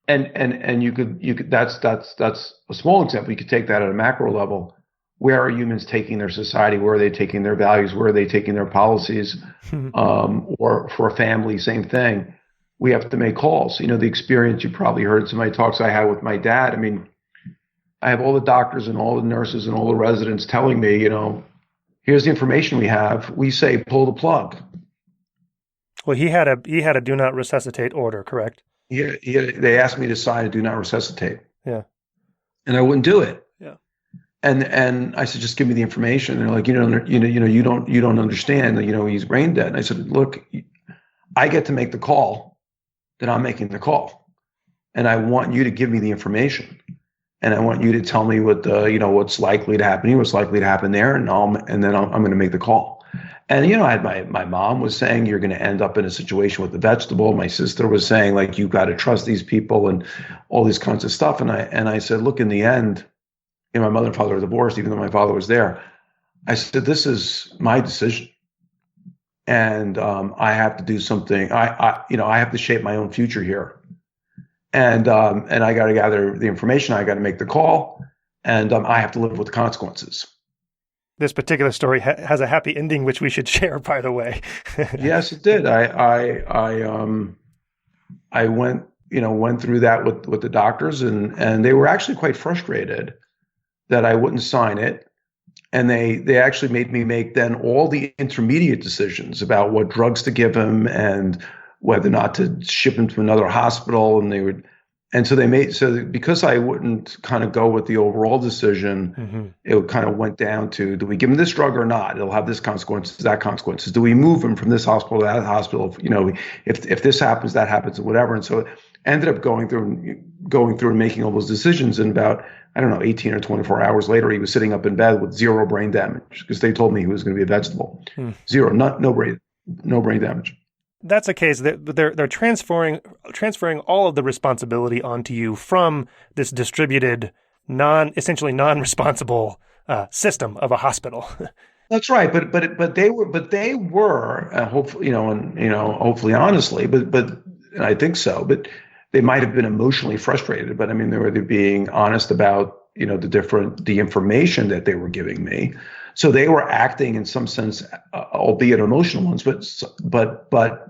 S1: And you could that's a small example. You could take that at a macro level. Where are humans taking their society? Where are they taking their values? Where are they taking their policies? Or for a family, same thing. We have to make calls. The experience you probably heard some of my talks I had with my dad. I mean, I have all the doctors and all the nurses and all the residents telling me, here's the information we have. We say, pull the plug.
S3: Well, he had a do not resuscitate order, correct?
S1: Yeah. They asked me to sign a do not resuscitate.
S3: Yeah.
S1: And I wouldn't do it.
S3: Yeah.
S1: And I said, just give me the information. And they're like, you don't understand. He's brain dead. And I said, look, I get to make the call. Then I'm making the call, and I want you to give me the information, and I want you to tell me what's likely to happen here, what's likely to happen there, and then I'm going to make the call. And I had my mom was saying you're going to end up in a situation with the vegetable. My sister was saying you've got to trust these people and all these kinds of stuff. And I said, look, in the end, my mother and father are divorced, even though my father was there. I said, this is my decision. And I have to do something. I have to shape my own future here, and I got to gather the information. I got to make the call, and I have to live with the consequences.
S3: This particular story has a happy ending, which we should share, by the way.
S1: Yes, it did. I went through that with the doctors, and they were actually quite frustrated that I wouldn't sign it. And they actually made me make then all the intermediate decisions about what drugs to give him and whether or not to ship him to another hospital. So because I wouldn't kind of go with the overall decision, It kind of went down to, do we give him this drug or not? It'll have this consequences, that consequences. Do we move him from this hospital to that hospital? If this happens, that happens, or whatever. And so it ended up going through and making all those decisions. And about, 18 or 24 hours later, he was sitting up in bed with zero brain damage because they told me he was going to be a vegetable. Zero, no brain damage.
S3: That's a case that they're transferring all of the responsibility onto you from this distributed, essentially non-responsible system of a hospital.
S1: That's right, but they were hopefully hopefully honestly, but and I think so, but they might have been emotionally frustrated. But I mean, they were being honest about the information that they were giving me. So they were acting in some sense, albeit emotional ones, but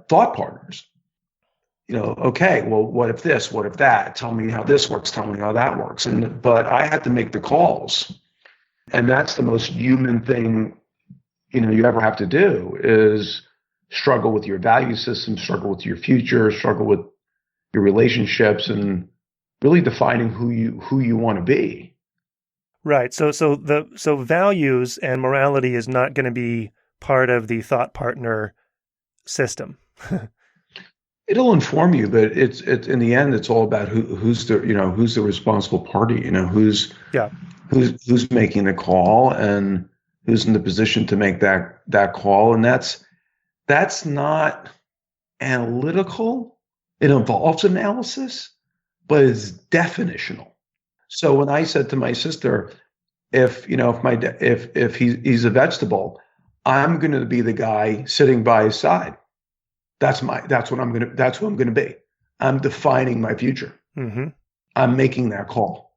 S1: thought partners. Okay, well, what if this? What if that? Tell me how this works. Tell me how that works. But I had to make the calls, and that's the most human thing you ever have to do is struggle with your value system, struggle with your future, struggle with your relationships, and really defining who you want to be.
S3: Right. So values and morality is not going to be part of the thought partner system.
S1: It'll inform you, but it's in the end, it's all about who's the responsible party,
S3: Yeah.
S1: who's making the call and who's in the position to make that call, and that's not analytical. It involves analysis, but it's definitional. So when I said to my sister, if he's a vegetable, I'm going to be the guy sitting by his side. That's who I'm going to be. I'm defining my future.
S3: Mm-hmm.
S1: I'm making that call.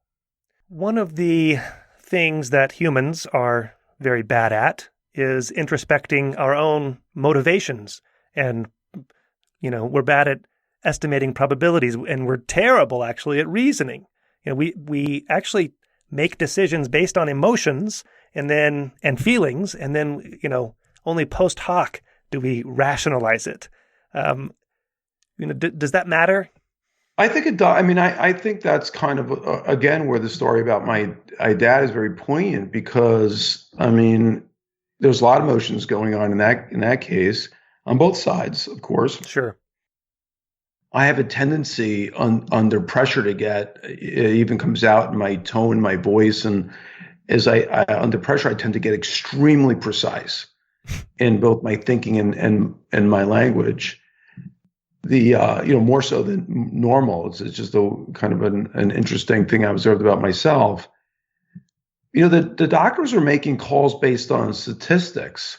S3: One of the things that humans are very bad at is introspecting our own motivations. And, we're bad at estimating probabilities, and we're terrible actually at reasoning. We actually make decisions based on emotions and feelings, and then, only post hoc do we rationalize it. Does that matter?
S1: I think it does. I mean, I think that's kind of again where the story about my dad is very poignant, because I mean, there's a lot of emotions going on in that case on both sides, of course.
S3: Sure.
S1: I have a tendency under pressure to it even comes out in my tone, my voice, and as I under pressure, I tend to get extremely precise in both my thinking and my language. More so than normal. It's just a kind of an interesting thing I observed about myself. The doctors are making calls based on statistics.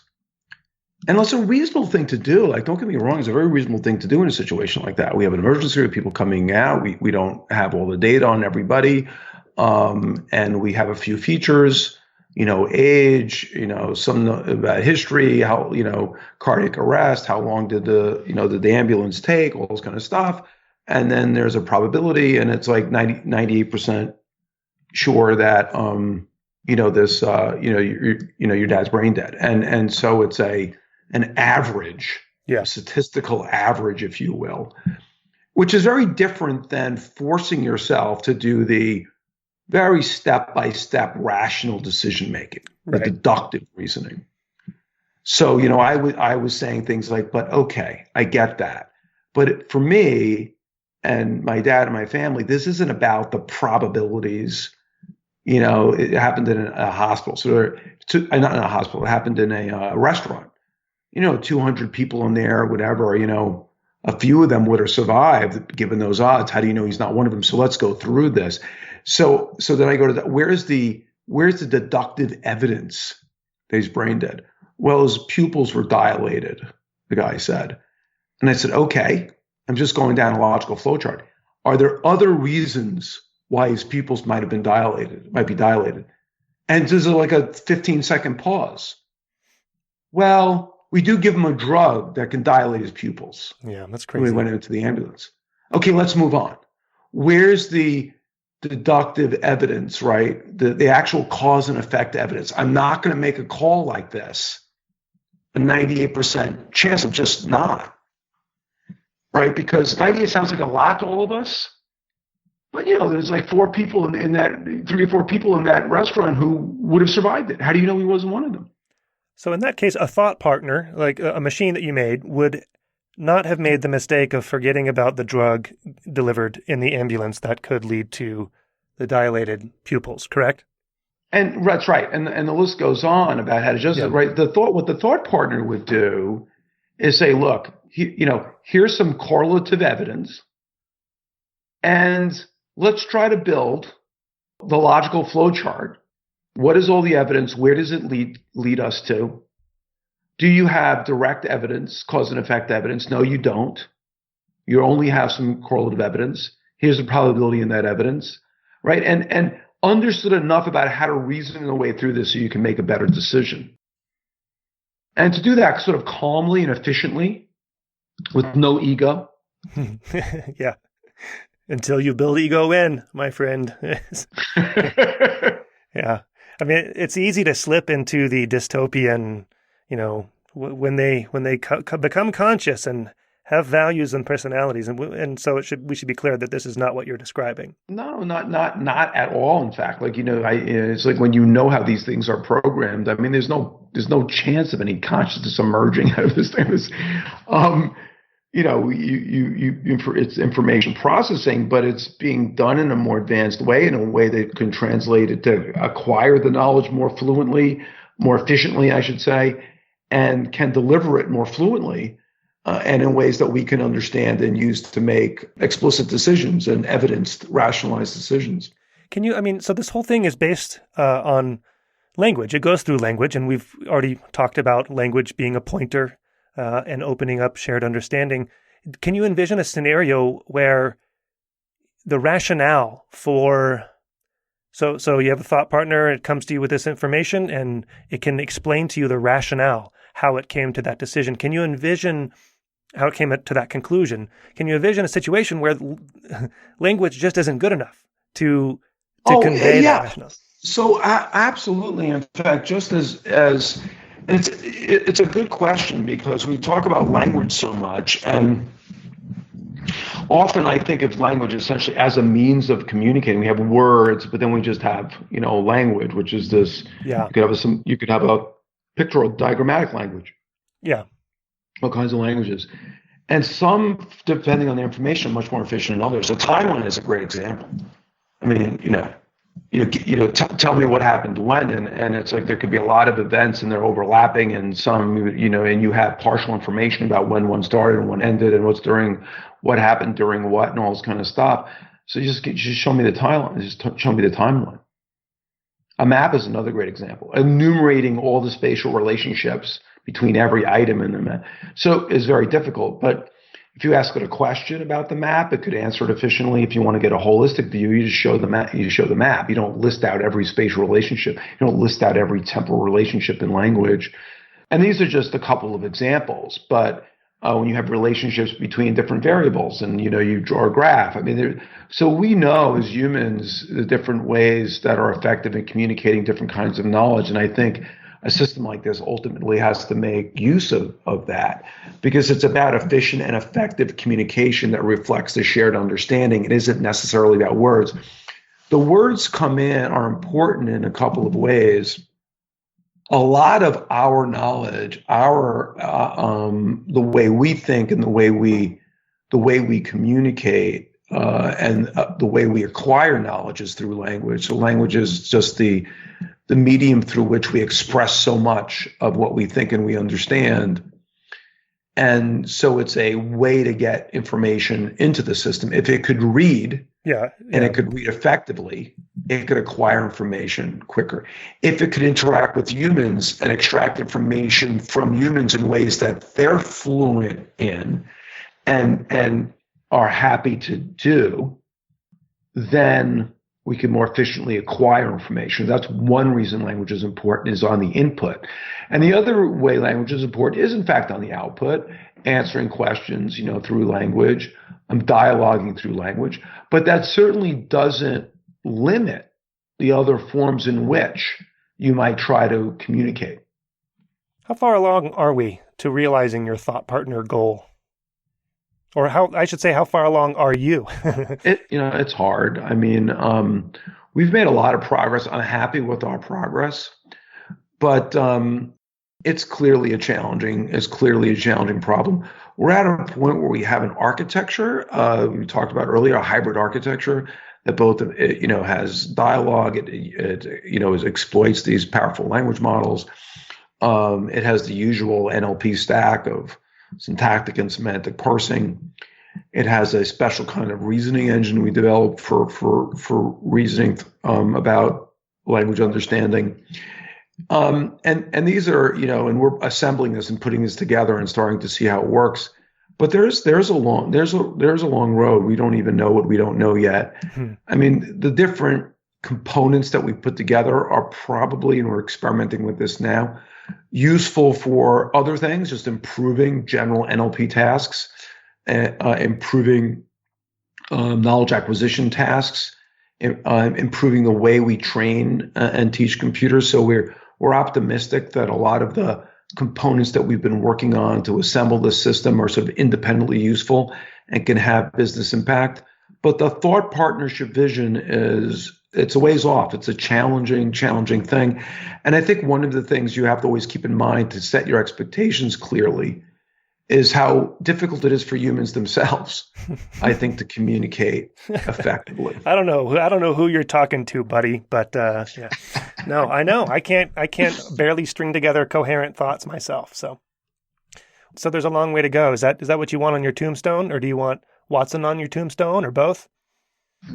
S1: And it's a reasonable thing to do. Like, don't get me wrong, it's a very reasonable thing to do in a situation like that. We have an emergency with people coming out. We don't have all the data on everybody. And we have a few features, age, some about history, how, cardiac arrest, how long did did the ambulance take, all those kind of stuff. And then there's a probability, and it's like 98% sure that, your dad's brain dead. And so it's an average,
S3: yeah,
S1: statistical average, if you will, which is very different than forcing yourself to do the very step-by-step rational decision-making, the deductive reasoning. So, I was saying things like, but okay, I get that. But for me and my dad and my family, this isn't about the probabilities. It happened in a hospital. Not in a hospital, it happened in a restaurant. 200 people in there, whatever, a few of them would have survived given those odds. How do you know he's not one of them? So let's go through this. So then I go to where's the deductive evidence that he's brain dead? Well, his pupils were dilated, the guy said. And I said, okay, I'm just going down a logical flowchart. Are there other reasons why his pupils might be dilated? And there's like a 15-second pause. Well, we do give him a drug that can dilate his pupils.
S3: Yeah, that's crazy.
S1: We went into the ambulance. Okay, let's move on. Where's the deductive evidence, right? The actual cause and effect evidence. I'm not going to make a call like this. A 98% chance, I'm just not. Right? Because 98 sounds like a lot to all of us. But, there's like 3 or 4 people in that restaurant who would have survived it. How do you know he wasn't one of them?
S3: So in that case, a thought partner, like a machine that you made, would not have made the mistake of forgetting about the drug delivered in the ambulance that could lead to the dilated pupils, correct?
S1: And that's right. And the list goes on about how to just, right? What the thought partner would do is say, look, here's some correlative evidence, and let's try to build the logical flowchart. What is all the evidence? Where does it lead us to? Do you have direct evidence, cause and effect evidence? No, you don't. You only have some correlative evidence. Here's the probability in that evidence, right? And understood enough about how to reason your way through this so you can make a better decision. And to do that sort of calmly and efficiently with no ego.
S3: Yeah. Until you build ego in, my friend. Yeah. I mean, it's easy to slip into the dystopian, when they become conscious and have values and personalities, and so we should be clear that this is not what you're describing.
S1: No, not at all. In fact, it's like when you know how these things are programmed. I mean, there's no chance of any consciousness emerging out of this thing. it's information processing, but it's being done in a more advanced way, in a way that can translate it to acquire the knowledge more fluently, more efficiently, I should say, and can deliver it more fluently, and in ways that we can understand and use to make explicit decisions and evidenced, rationalized decisions.
S3: So this whole thing is based on language. It goes through language, and we've already talked about language being a pointer and opening up shared understanding. Can you envision a scenario where the rationale for, so you have a thought partner, it comes to you with this information, and it can explain to you the rationale, how it came to that decision. Can you envision how it came to that conclusion? Can you envision a situation where language just isn't good enough to convey that rationale?
S1: So absolutely. In fact, just as it's a good question, because we talk about language so much, and often I think of language essentially as a means of communicating. We have words, but then we just have language, which is this.
S3: Yeah.
S1: You could have a pictorial diagrammatic language.
S3: Yeah.
S1: All kinds of languages, and some, depending on the information, are much more efficient than others. So timeline is a great example. I mean, tell me what happened when, and it's like there could be a lot of events and they're overlapping, and some, and you have partial information about when one started and when ended and what happened during what, and all this kind of stuff. So just show me the timeline. Just show me the timeline. A map is another great example, enumerating all the spatial relationships between every item in the map. So it's very difficult, but if you ask it a question about the map, it could answer it efficiently. If you want to get a holistic view, you just show the map. You don't list out every spatial relationship. You don't list out every temporal relationship in language. And these are just a couple of examples. But when you have relationships between different variables, and you draw a graph. So we know as humans the different ways that are effective in communicating different kinds of knowledge. And I think a system like this ultimately has to make use of that, because it's about efficient and effective communication that reflects the shared understanding. It isn't necessarily about words. The words are important in a couple of ways. A lot of our knowledge, the way we think and the way we communicate and the way we acquire knowledge is through language. So language is just the medium through which we express so much of what we think and we understand. And so it's a way to get information into the system. If it could read, and it could read effectively, it could acquire information quicker. If it could interact with humans and extract information from humans in ways that they're fluent in and are happy to do, then we can more efficiently acquire information. That's one reason language is important, is on the input. And the other way language is important is, in fact, on the output, answering questions, through language, dialoguing through language. But that certainly doesn't limit the other forms in which you might try to communicate.
S3: How far along are we to realizing your thought partner goal? Or how far along are you?
S1: It's hard. We've made a lot of progress. I'm happy with our progress, but it's clearly a challenging problem. We're at a point where we have an architecture we talked about earlier, a hybrid architecture that both has dialogue. It exploits these powerful language models. It has the usual NLP stack of syntactic and semantic parsing. It has a special kind of reasoning engine we developed for reasoning about language understanding. And these are, and we're assembling this and putting this together and starting to see how it works. But there's a long road. We don't even know what we don't know yet. Mm-hmm. The different components that we put together are probably, and we're experimenting with this now, useful for other things, just improving general NLP tasks, improving knowledge acquisition tasks, improving the way we train and teach computers. So we're optimistic that a lot of the components that we've been working on to assemble this system are sort of independently useful and can have business impact. But the thought partnership vision it's a ways off. It's a challenging thing. And I think one of the things you have to always keep in mind to set your expectations clearly is how difficult it is for humans themselves, I think, to communicate effectively.
S3: I don't know who you're talking to, buddy, but yeah. No, I know. I can't barely string together coherent thoughts myself. So there's a long way to go. Is that what you want on your tombstone, or do you want Watson on your tombstone, or both?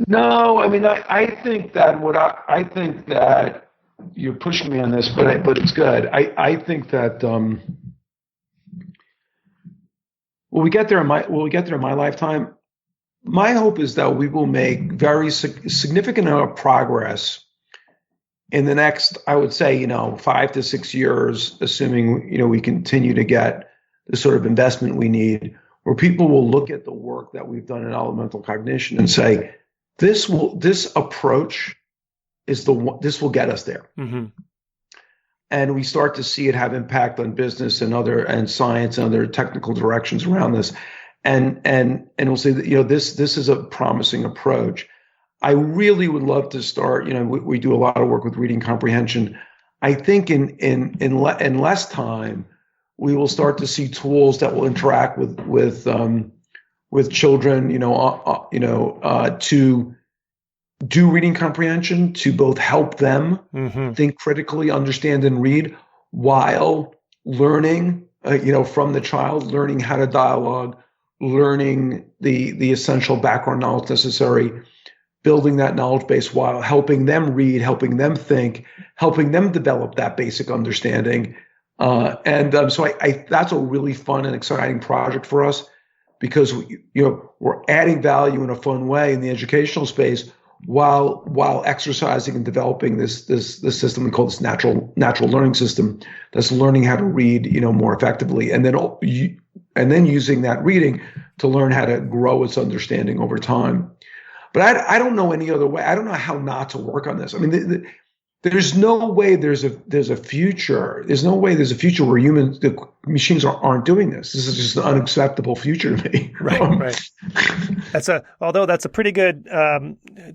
S1: No, I mean, I think that I think that you're pushing me on this, but it's good. I think that will we get there in my lifetime? My hope is that we will make very significant amount of progress in the next, I would say, 5 to 6 years, assuming, we continue to get the sort of investment we need, where people will look at the work that we've done in elemental cognition and say, this approach this will get us there. Mm-hmm. And we start to see it have impact on business and science and other technical directions around this. And we'll say that, this is a promising approach. I really would love to start, we do a lot of work with reading comprehension. I think in less time, we will start to see tools that will interact with children, to do reading comprehension, to both help them think critically, understand, and read, while learning, from the child, learning how to dialogue, learning the essential background knowledge necessary, building that knowledge base while helping them read, helping them think, helping them develop that basic understanding. So I that's a really fun and exciting project for us, because we're adding value in a fun way in the educational space while exercising and developing this system. We call this natural learning system that's learning how to read more effectively, and then using that reading to learn how to grow its understanding over time. But I don't know any other way. I don't know how not to work on this. I mean, there's no way there's a future. There's no way there's a future where the machines aren't doing this. This is just an unacceptable future to me.
S3: Right. Although that's a pretty good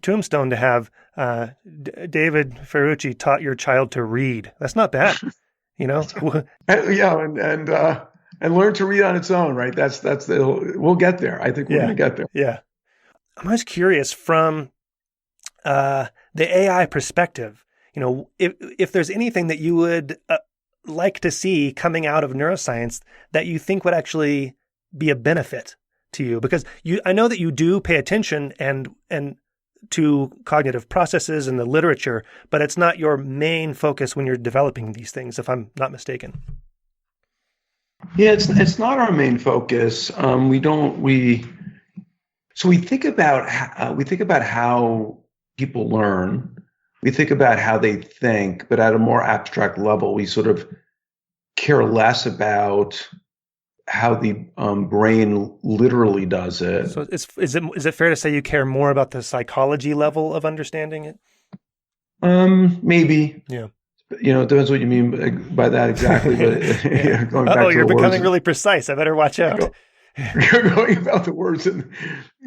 S3: tombstone to have. David Ferrucci taught your child to read. That's not bad,
S1: and learn to read on its own. Right. We'll get there. I think we're going to get there.
S3: Yeah. I'm just curious from the AI perspective. If there's anything that you would like to see coming out of neuroscience that you think would actually be a benefit to you, because I know that you do pay attention and to cognitive processes and the literature, but it's not your main focus when you're developing these things, if I'm not mistaken.
S1: Yeah, it's not our main focus. So we think about how people learn. We think about how they think, but at a more abstract level, we sort of care less about how the brain literally does it.
S3: So is it fair to say you care more about the psychology level of understanding it?
S1: Maybe.
S3: Yeah.
S1: It depends what you mean by that exactly. But going back to
S3: you're becoming
S1: words,
S3: really precise. I better watch out.
S1: You're going about the words, and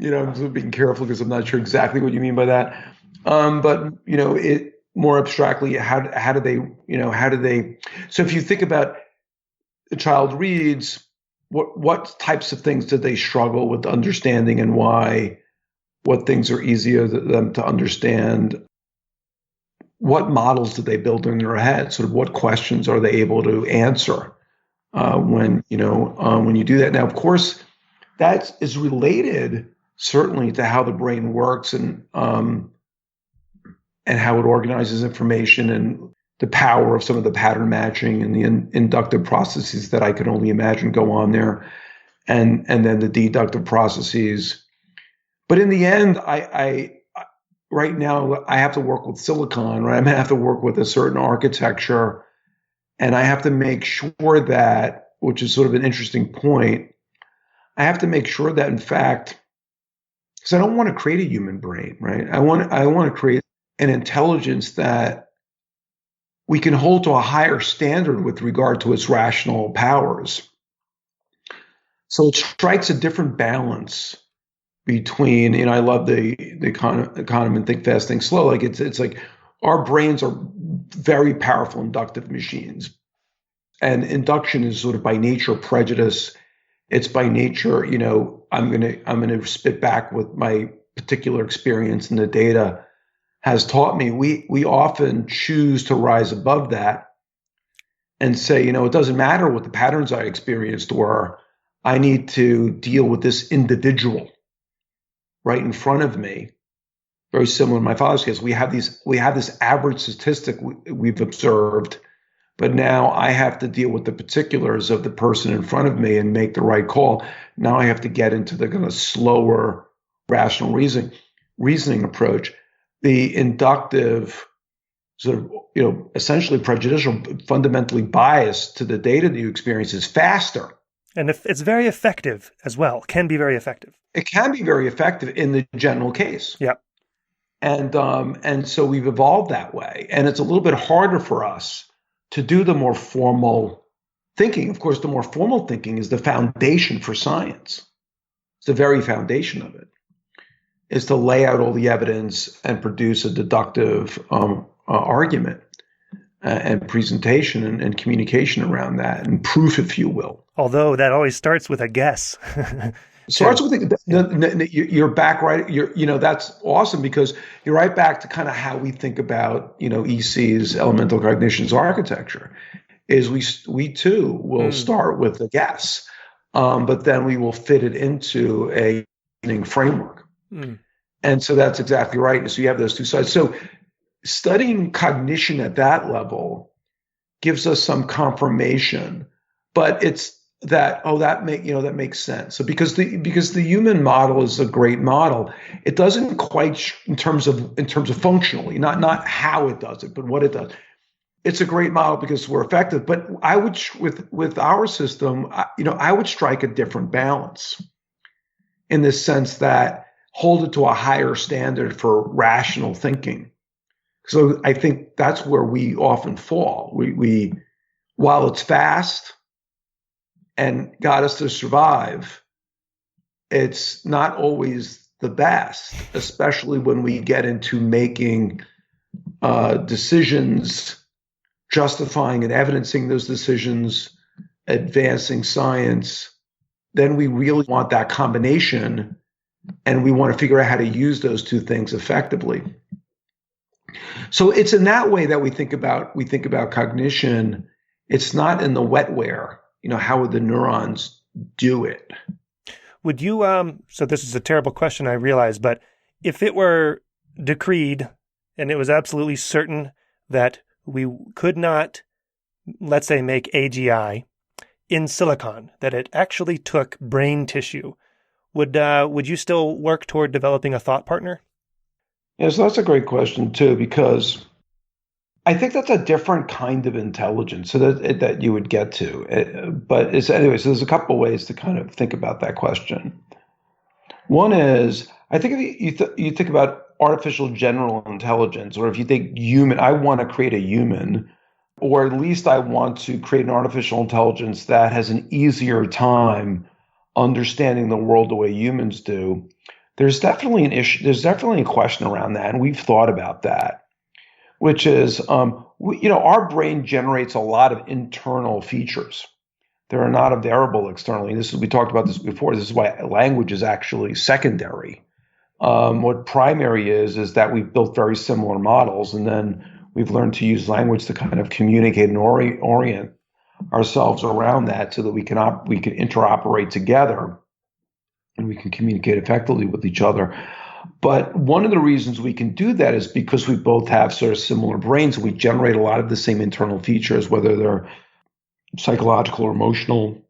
S1: I'm just being careful because I'm not sure exactly what you mean by that. But it more abstractly, how do they? So if you think about a child reads, what types of things do they struggle with understanding, and why? What things are easier for them to understand? What models do they build in their head? Sort of what questions are they able to answer when you do that? Now, of course, that is related certainly to how the brain works and how it organizes information, and the power of some of the pattern matching and the inductive processes that I could only imagine go on there, and then the deductive processes. But in the end, I right now I have to work with silicon, right? I'm gonna have to work with a certain architecture, and I have to make sure that, which is sort of an interesting point, I have to make sure that, in fact, because I don't want to create a human brain, right? I want to create an intelligence that we can hold to a higher standard with regard to its rational powers. So it strikes a different balance between, I love the Kahneman think fast, think slow. Like it's like our brains are very powerful inductive machines, and induction is sort of by nature prejudice. It's by nature, I'm gonna spit back what my particular experience and the data has taught me. We often choose to rise above that and say, it doesn't matter what the patterns I experienced were. I need to deal with this individual right in front of me. Very similar in my father's case. We have this average statistic we've observed, but now I have to deal with the particulars of the person in front of me and make the right call. Now I have to get into the kind of slower, rational reasoning approach. The inductive, sort of, essentially prejudicial, fundamentally biased to the data that you experience is faster.
S3: And if it's very effective as well, can be very effective.
S1: It can be very effective in the general case.
S3: Yeah.
S1: And so we've evolved that way. And it's a little bit harder for us to do the more formal thinking. Of course, the more formal thinking is the foundation for science. It's the very foundation of it, is to lay out all the evidence and produce a deductive argument and presentation and communication around that, and proof, if you will.
S3: Although that always starts with a guess.
S1: Starts with you're back right. That's awesome, because you're right back to kind of how we think about EC's Elemental Cognition's architecture. Is we too will start with a guess, but then we will fit it into a framework. And so that's exactly right. So you have those two sides. So studying cognition at that level gives us some confirmation, but it's that that makes sense. So because the human model is a great model, it doesn't quite in terms of functionally, not how it does it, but what it does. It's a great model because we're effective. But I would with our system, I would strike a different balance in the sense that hold it to a higher standard for rational thinking. So I think that's where we often fall. We while it's fast and got us to survive, it's not always the best, especially when we get into making decisions, justifying and evidencing those decisions, advancing science. Then we really want that combination, and we want to figure out how to use those two things effectively. So it's in that way that we think about cognition. It's not in the wetware. How would the neurons do it?
S3: Would you, so this is a terrible question, I realize, but if it were decreed and it was absolutely certain that we could not, let's say, make AGI in silicon, that it actually took brain tissue, would you still work toward developing a thought partner?
S1: Yeah, so that's a great question too, because I think that's a different kind of intelligence that you would get to. But anyway, so there's a couple of ways to kind of think about that question. One is, I think if you think about artificial general intelligence, or if you think human, I want to create a human, or at least I want to create an artificial intelligence that has an easier time understanding the world the way humans do. There's definitely an issue. There's definitely a question around that, and we've thought about that. Which is, our brain generates a lot of internal features. They are not available externally. We talked about this before. This is why language is actually secondary. What primary is that we've built very similar models, and then we've learned to use language to kind of communicate and orient ourselves around that, so that we can interoperate together, and we can communicate effectively with each other. But one of the reasons we can do that is because we both have sort of similar brains. We generate a lot of the same internal features, whether they're psychological or emotional,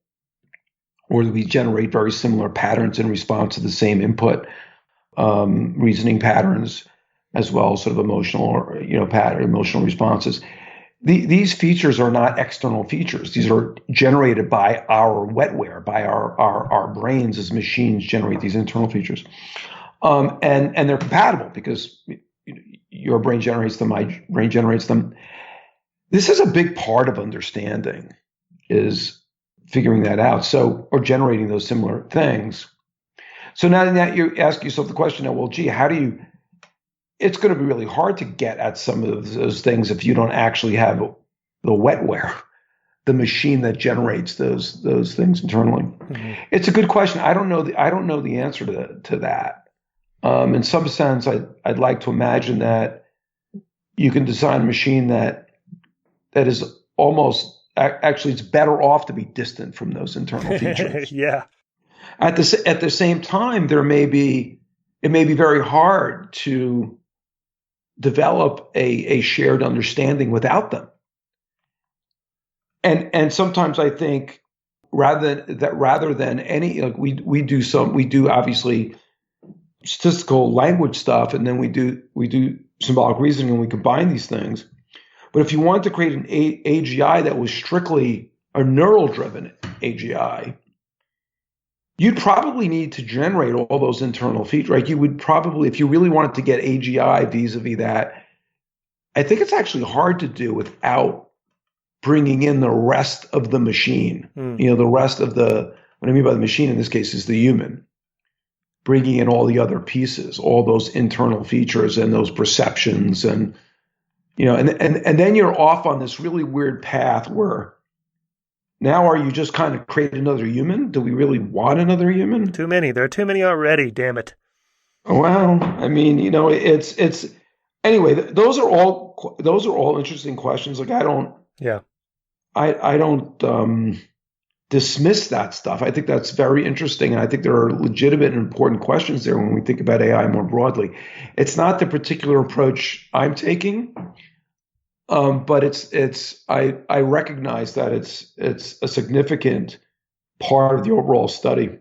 S1: or we generate very similar patterns in response to the same input, reasoning patterns, as well as sort of emotional responses. These features are not external features. These are generated by our wetware, by our brains as machines generate these internal features. And they're compatible because your brain generates them, my brain generates them. This is a big part of understanding, is figuring that out. Or generating those similar things. So now that you ask yourself the question, well, gee, it's going to be really hard to get at some of those things if you don't actually have the wetware the machine that generates those things internally? Mm-hmm. It's a good question. I don't know the answer to that. In some sense, I'd like to imagine that you can design a machine that is almost actually it's better off to be distant from those internal features.
S3: Yeah.
S1: At the same time, it may be very hard to develop a shared understanding without them. And sometimes I think rather than any, like we do obviously statistical language stuff, and then we do symbolic reasoning, and we combine these things. But if you wanted to create an AGI that was strictly a neural driven AGI, you'd probably need to generate all those internal features. Right? You would probably, if you really wanted to get AGI vis-a-vis that, I think it's actually hard to do without bringing in the rest of the machine. The rest of what I mean by the machine in this case is the human. Bringing in all the other pieces, all those internal features and those perceptions, and then you're off on this really weird path where now are you just kind of create another human? Do we really want another human?
S3: Too many. There are too many already. Damn it.
S1: Well, I mean, it's anyway. Those are all interesting questions. Like I don't dismiss that stuff. I think that's very interesting, and I think there are legitimate and important questions there when we think about AI more broadly. It's not the particular approach I'm taking, but I recognize that it's a significant part of the overall study.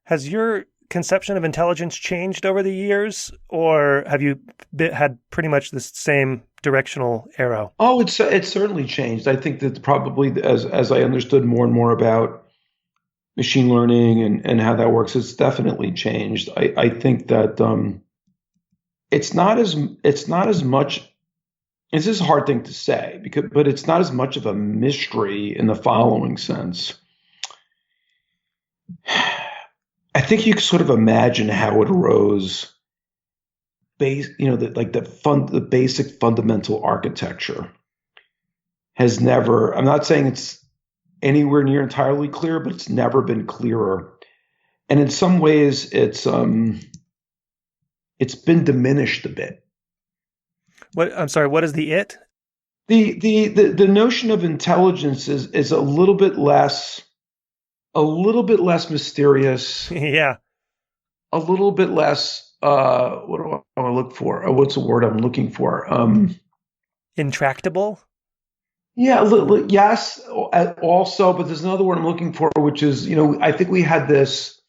S3: Has your conception of intelligence changed over the years, or have you had pretty much the same directional arrow?
S1: Oh, it's certainly changed. I think that probably as I understood more and more about machine learning and how that works, it's definitely changed. I think that it's not as much. This is a hard thing to say but it's not as much of a mystery in the following sense. I think you can sort of imagine how it arose. The basic fundamental architecture has never. I'm not saying it's anywhere near entirely clear, but it's never been clearer. And in some ways, it's been diminished a bit.
S3: What? I'm sorry. What is the it?
S1: The notion of intelligence is a little bit less mysterious.
S3: Yeah.
S1: A little bit less. What do I look for? What's the word I'm looking for?
S3: Intractable?
S1: Yeah, yes, also, but there's another word I'm looking for, which is, I think we had this,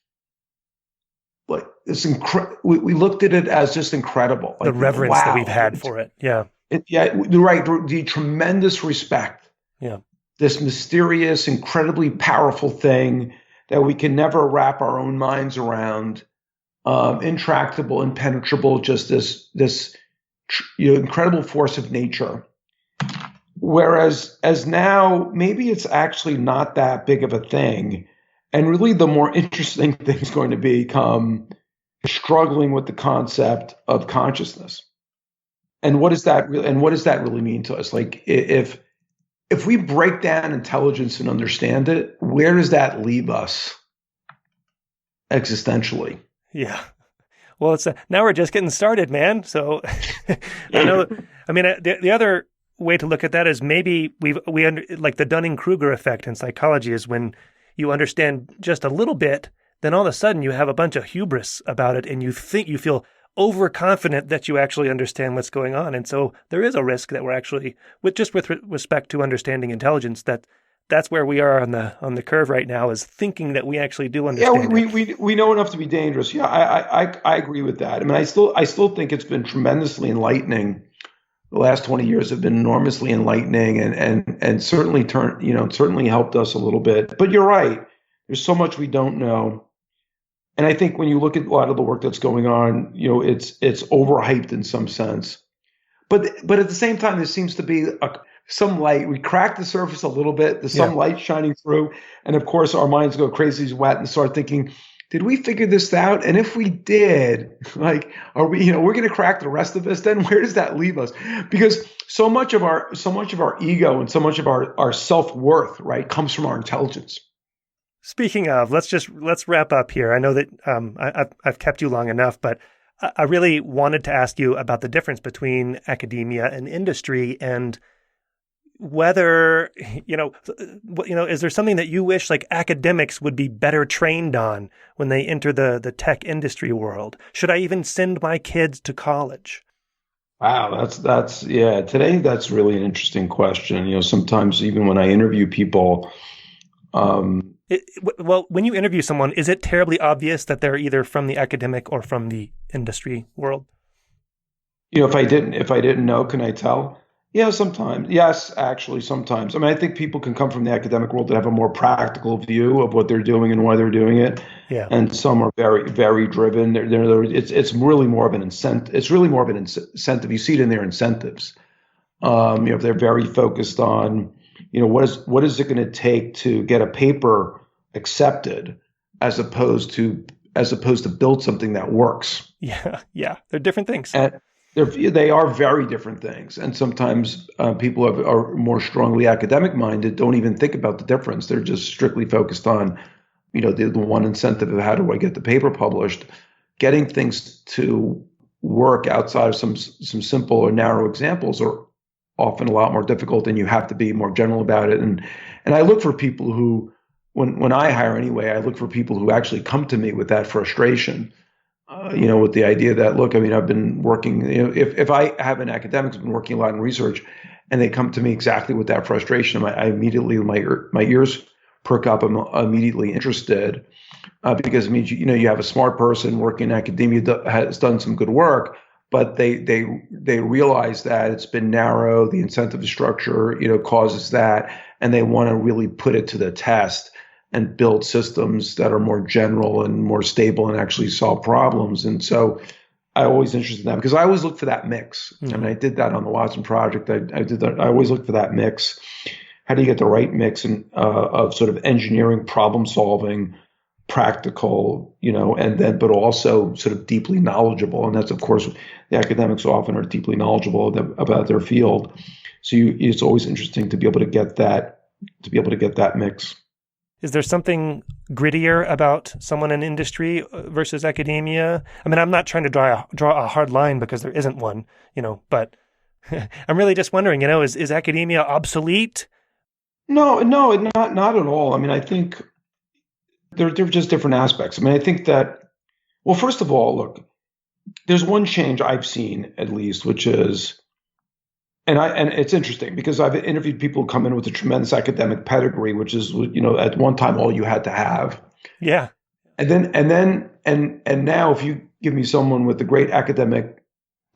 S1: we looked at it as just incredible.
S3: The reverence that we've had for it. Yeah.
S1: Right. The tremendous respect.
S3: Yeah. This
S1: mysterious, incredibly powerful thing that we can never wrap our own minds around. Intractable, impenetrable, just this incredible force of nature. Whereas now, maybe it's actually not that big of a thing. And really the more interesting thing is going to become struggling with the concept of consciousness. And what does that really mean to us? Like if we break down intelligence and understand it, where does that leave us existentially?
S3: Yeah. Well, now we're just getting started, man. So I know, I mean, the other way to look at that is maybe like the Dunning-Kruger effect in psychology is when you understand just a little bit, then all of a sudden you have a bunch of hubris about it and you feel overconfident that you actually understand what's going on. And so there is a risk that we're actually, with respect to understanding intelligence, that's where we are on the curve right now, is thinking that we actually do understand.
S1: Yeah, we know enough to be dangerous. Yeah, I agree with that. I mean, I still think it's been tremendously enlightening. The last 20 years have been enormously enlightening and certainly certainly helped us a little bit. But you're right. There's so much we don't know. And I think when you look at a lot of the work that's going on, it's overhyped in some sense. But at the same time, there seems to be some light. We crack the surface a little bit. There's some light shining through. And of course, our minds go crazy as wet and start thinking, did we figure this out? And if we did, like, are we, we're going to crack the rest of this? Then where does that leave us? Because so much of our ego and so much of our self-worth, right, comes from our intelligence.
S3: Speaking of, let's wrap up here. I know that I've kept you long enough, but I really wanted to ask you about the difference between academia and industry, and whether, is there something that you wish like academics would be better trained on when they enter the tech industry world? Should I even send my kids to college?
S1: Wow, yeah. Today, that's really an interesting question. Sometimes even when I interview people,
S3: well, when you interview someone, is it terribly obvious that they're either from the academic or from the industry world?
S1: If I didn't know, can I tell? Yeah, sometimes. Yes, actually, sometimes. I mean, I think people can come from the academic world that have a more practical view of what they're doing and why they're doing it.
S3: Yeah.
S1: And some are very, very driven. It's really more of an incentive. It's really more of an incentive. You see it in their incentives. If they're very focused on, what is it going to take to get a paper accepted, as opposed to build something that works.
S3: Yeah, they're different things.
S1: And they are very different things. And sometimes people are more strongly academic minded, don't even think about the difference. They're just strictly focused on, the one incentive of how do I get the paper published. Getting things to work outside of some simple or narrow examples are often a lot more difficult, and you have to be more general about it. And I look for people who, when I hire anyway, I look for people who actually come to me with that frustration. With the idea that, look, I mean, I've been working, if I have an academic who's been working a lot in research and they come to me exactly with that frustration, I immediately, my ears perk up. I'm immediately interested because it means, you have a smart person working in academia has done some good work, but they realize that it's been narrow, the incentive structure, causes that, and they want to really put it to the test and build systems that are more general and more stable and actually solve problems. And so I'm always interested in that because I always look for that mix. Mm-hmm. I mean, I did that on the Watson project. I did that. I always look for that mix. How do you get the right mix of sort of engineering, problem solving, practical, but also sort of deeply knowledgeable. And that's, of course, the academics often are deeply knowledgeable about their field. So it's always interesting to be able to get that mix.
S3: Is there something grittier about someone in industry versus academia? I mean, I'm not trying to draw a hard line because there isn't one, but I'm really just wondering, is academia obsolete?
S1: No, not at all. I mean, I think they're just different aspects. I mean, I think that, well, first of all, look, there's one change I've seen at least, which is, and it's interesting because I've interviewed people who come in with a tremendous academic pedigree, which is, at one time all you had to have.
S3: Yeah.
S1: And now if you give me someone with a great academic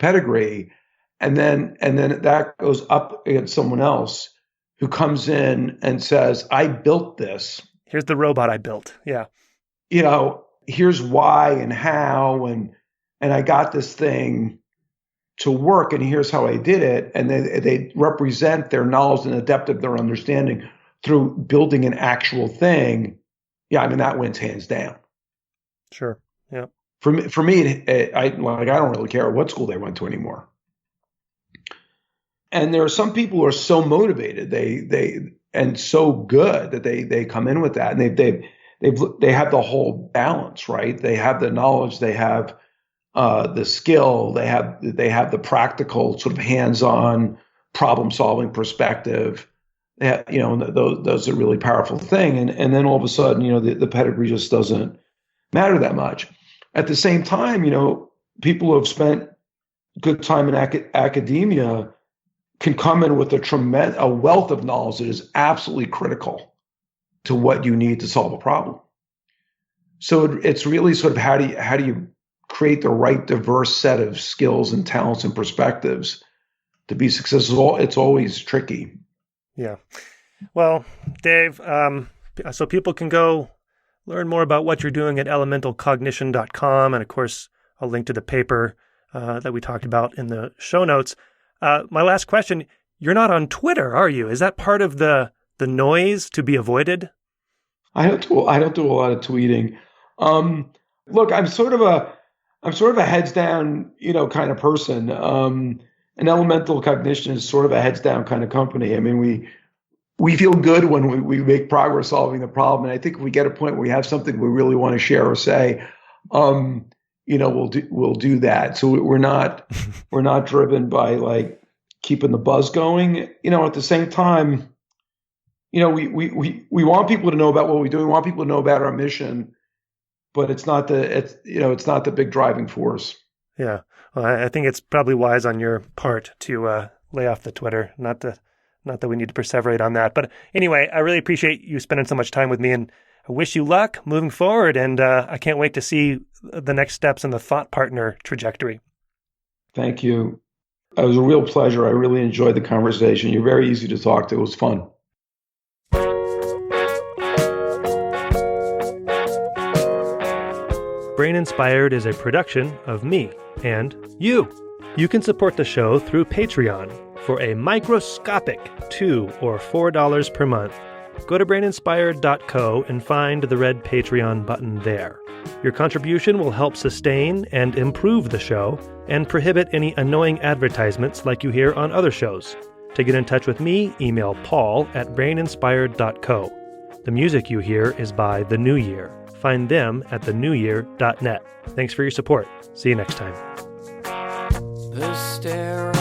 S1: pedigree, and then that goes up against someone else who comes in and says, I built this.
S3: Here's the robot I built. Yeah.
S1: Here's why and how, and I got this thing to work, and here's how I did it. And they represent their knowledge and the depth of their understanding through building an actual thing. Yeah, I mean, that wins hands down.
S3: Sure. Yeah.
S1: For me, I don't really care what school they went to anymore. And there are some people who are so motivated, they and so good that they come in with that, and they have the whole balance, right? They have the knowledge, they have the skill, they have the practical sort of hands-on problem-solving perspective. Those are a really powerful thing. And then all of a sudden, the pedigree just doesn't matter that much. At the same time, people who have spent good time in academia can come in with a wealth of knowledge that is absolutely critical to what you need to solve a problem. So it's really sort of how do you create the right diverse set of skills and talents and perspectives to be successful. It's always tricky.
S3: Yeah. Well, Dave, so people can go learn more about what you're doing at elementalcognition.com. And of course, I'll link to the paper that we talked about in the show notes. My last question, you're not on Twitter, are you? Is that part of the noise to be avoided?
S1: I don't do a lot of tweeting. Look, I'm sort of a heads down, kind of person. And Elemental Cognition is sort of a heads down kind of company. I mean, we feel good when we make progress solving the problem. And I think if we get a point where we have something we really want to share or say, we'll do that. So we're not driven by like keeping the buzz going. At the same time, we want people to know about what we do. We want people to know about our mission, but it's not the big driving force.
S3: Yeah. Well, I think it's probably wise on your part to lay off the Twitter. Not that we need to perseverate on that. But anyway, I really appreciate you spending so much time with me, and I wish you luck moving forward. And I can't wait to see the next steps in the thought partner trajectory.
S1: Thank you. It was a real pleasure. I really enjoyed the conversation. You're very easy to talk to. It was fun.
S3: Brain Inspired is a production of me and you. You can support the show through Patreon for a microscopic $2 or $4 per month. Go to braininspired.co and find the red Patreon button there. Your contribution will help sustain and improve the show and prohibit any annoying advertisements like you hear on other shows. To get in touch with me, email paul@braininspired.co. The music you hear is by The New Year. Find them at thenewyear.net. Thanks for your support. See you next time.
S2: The stare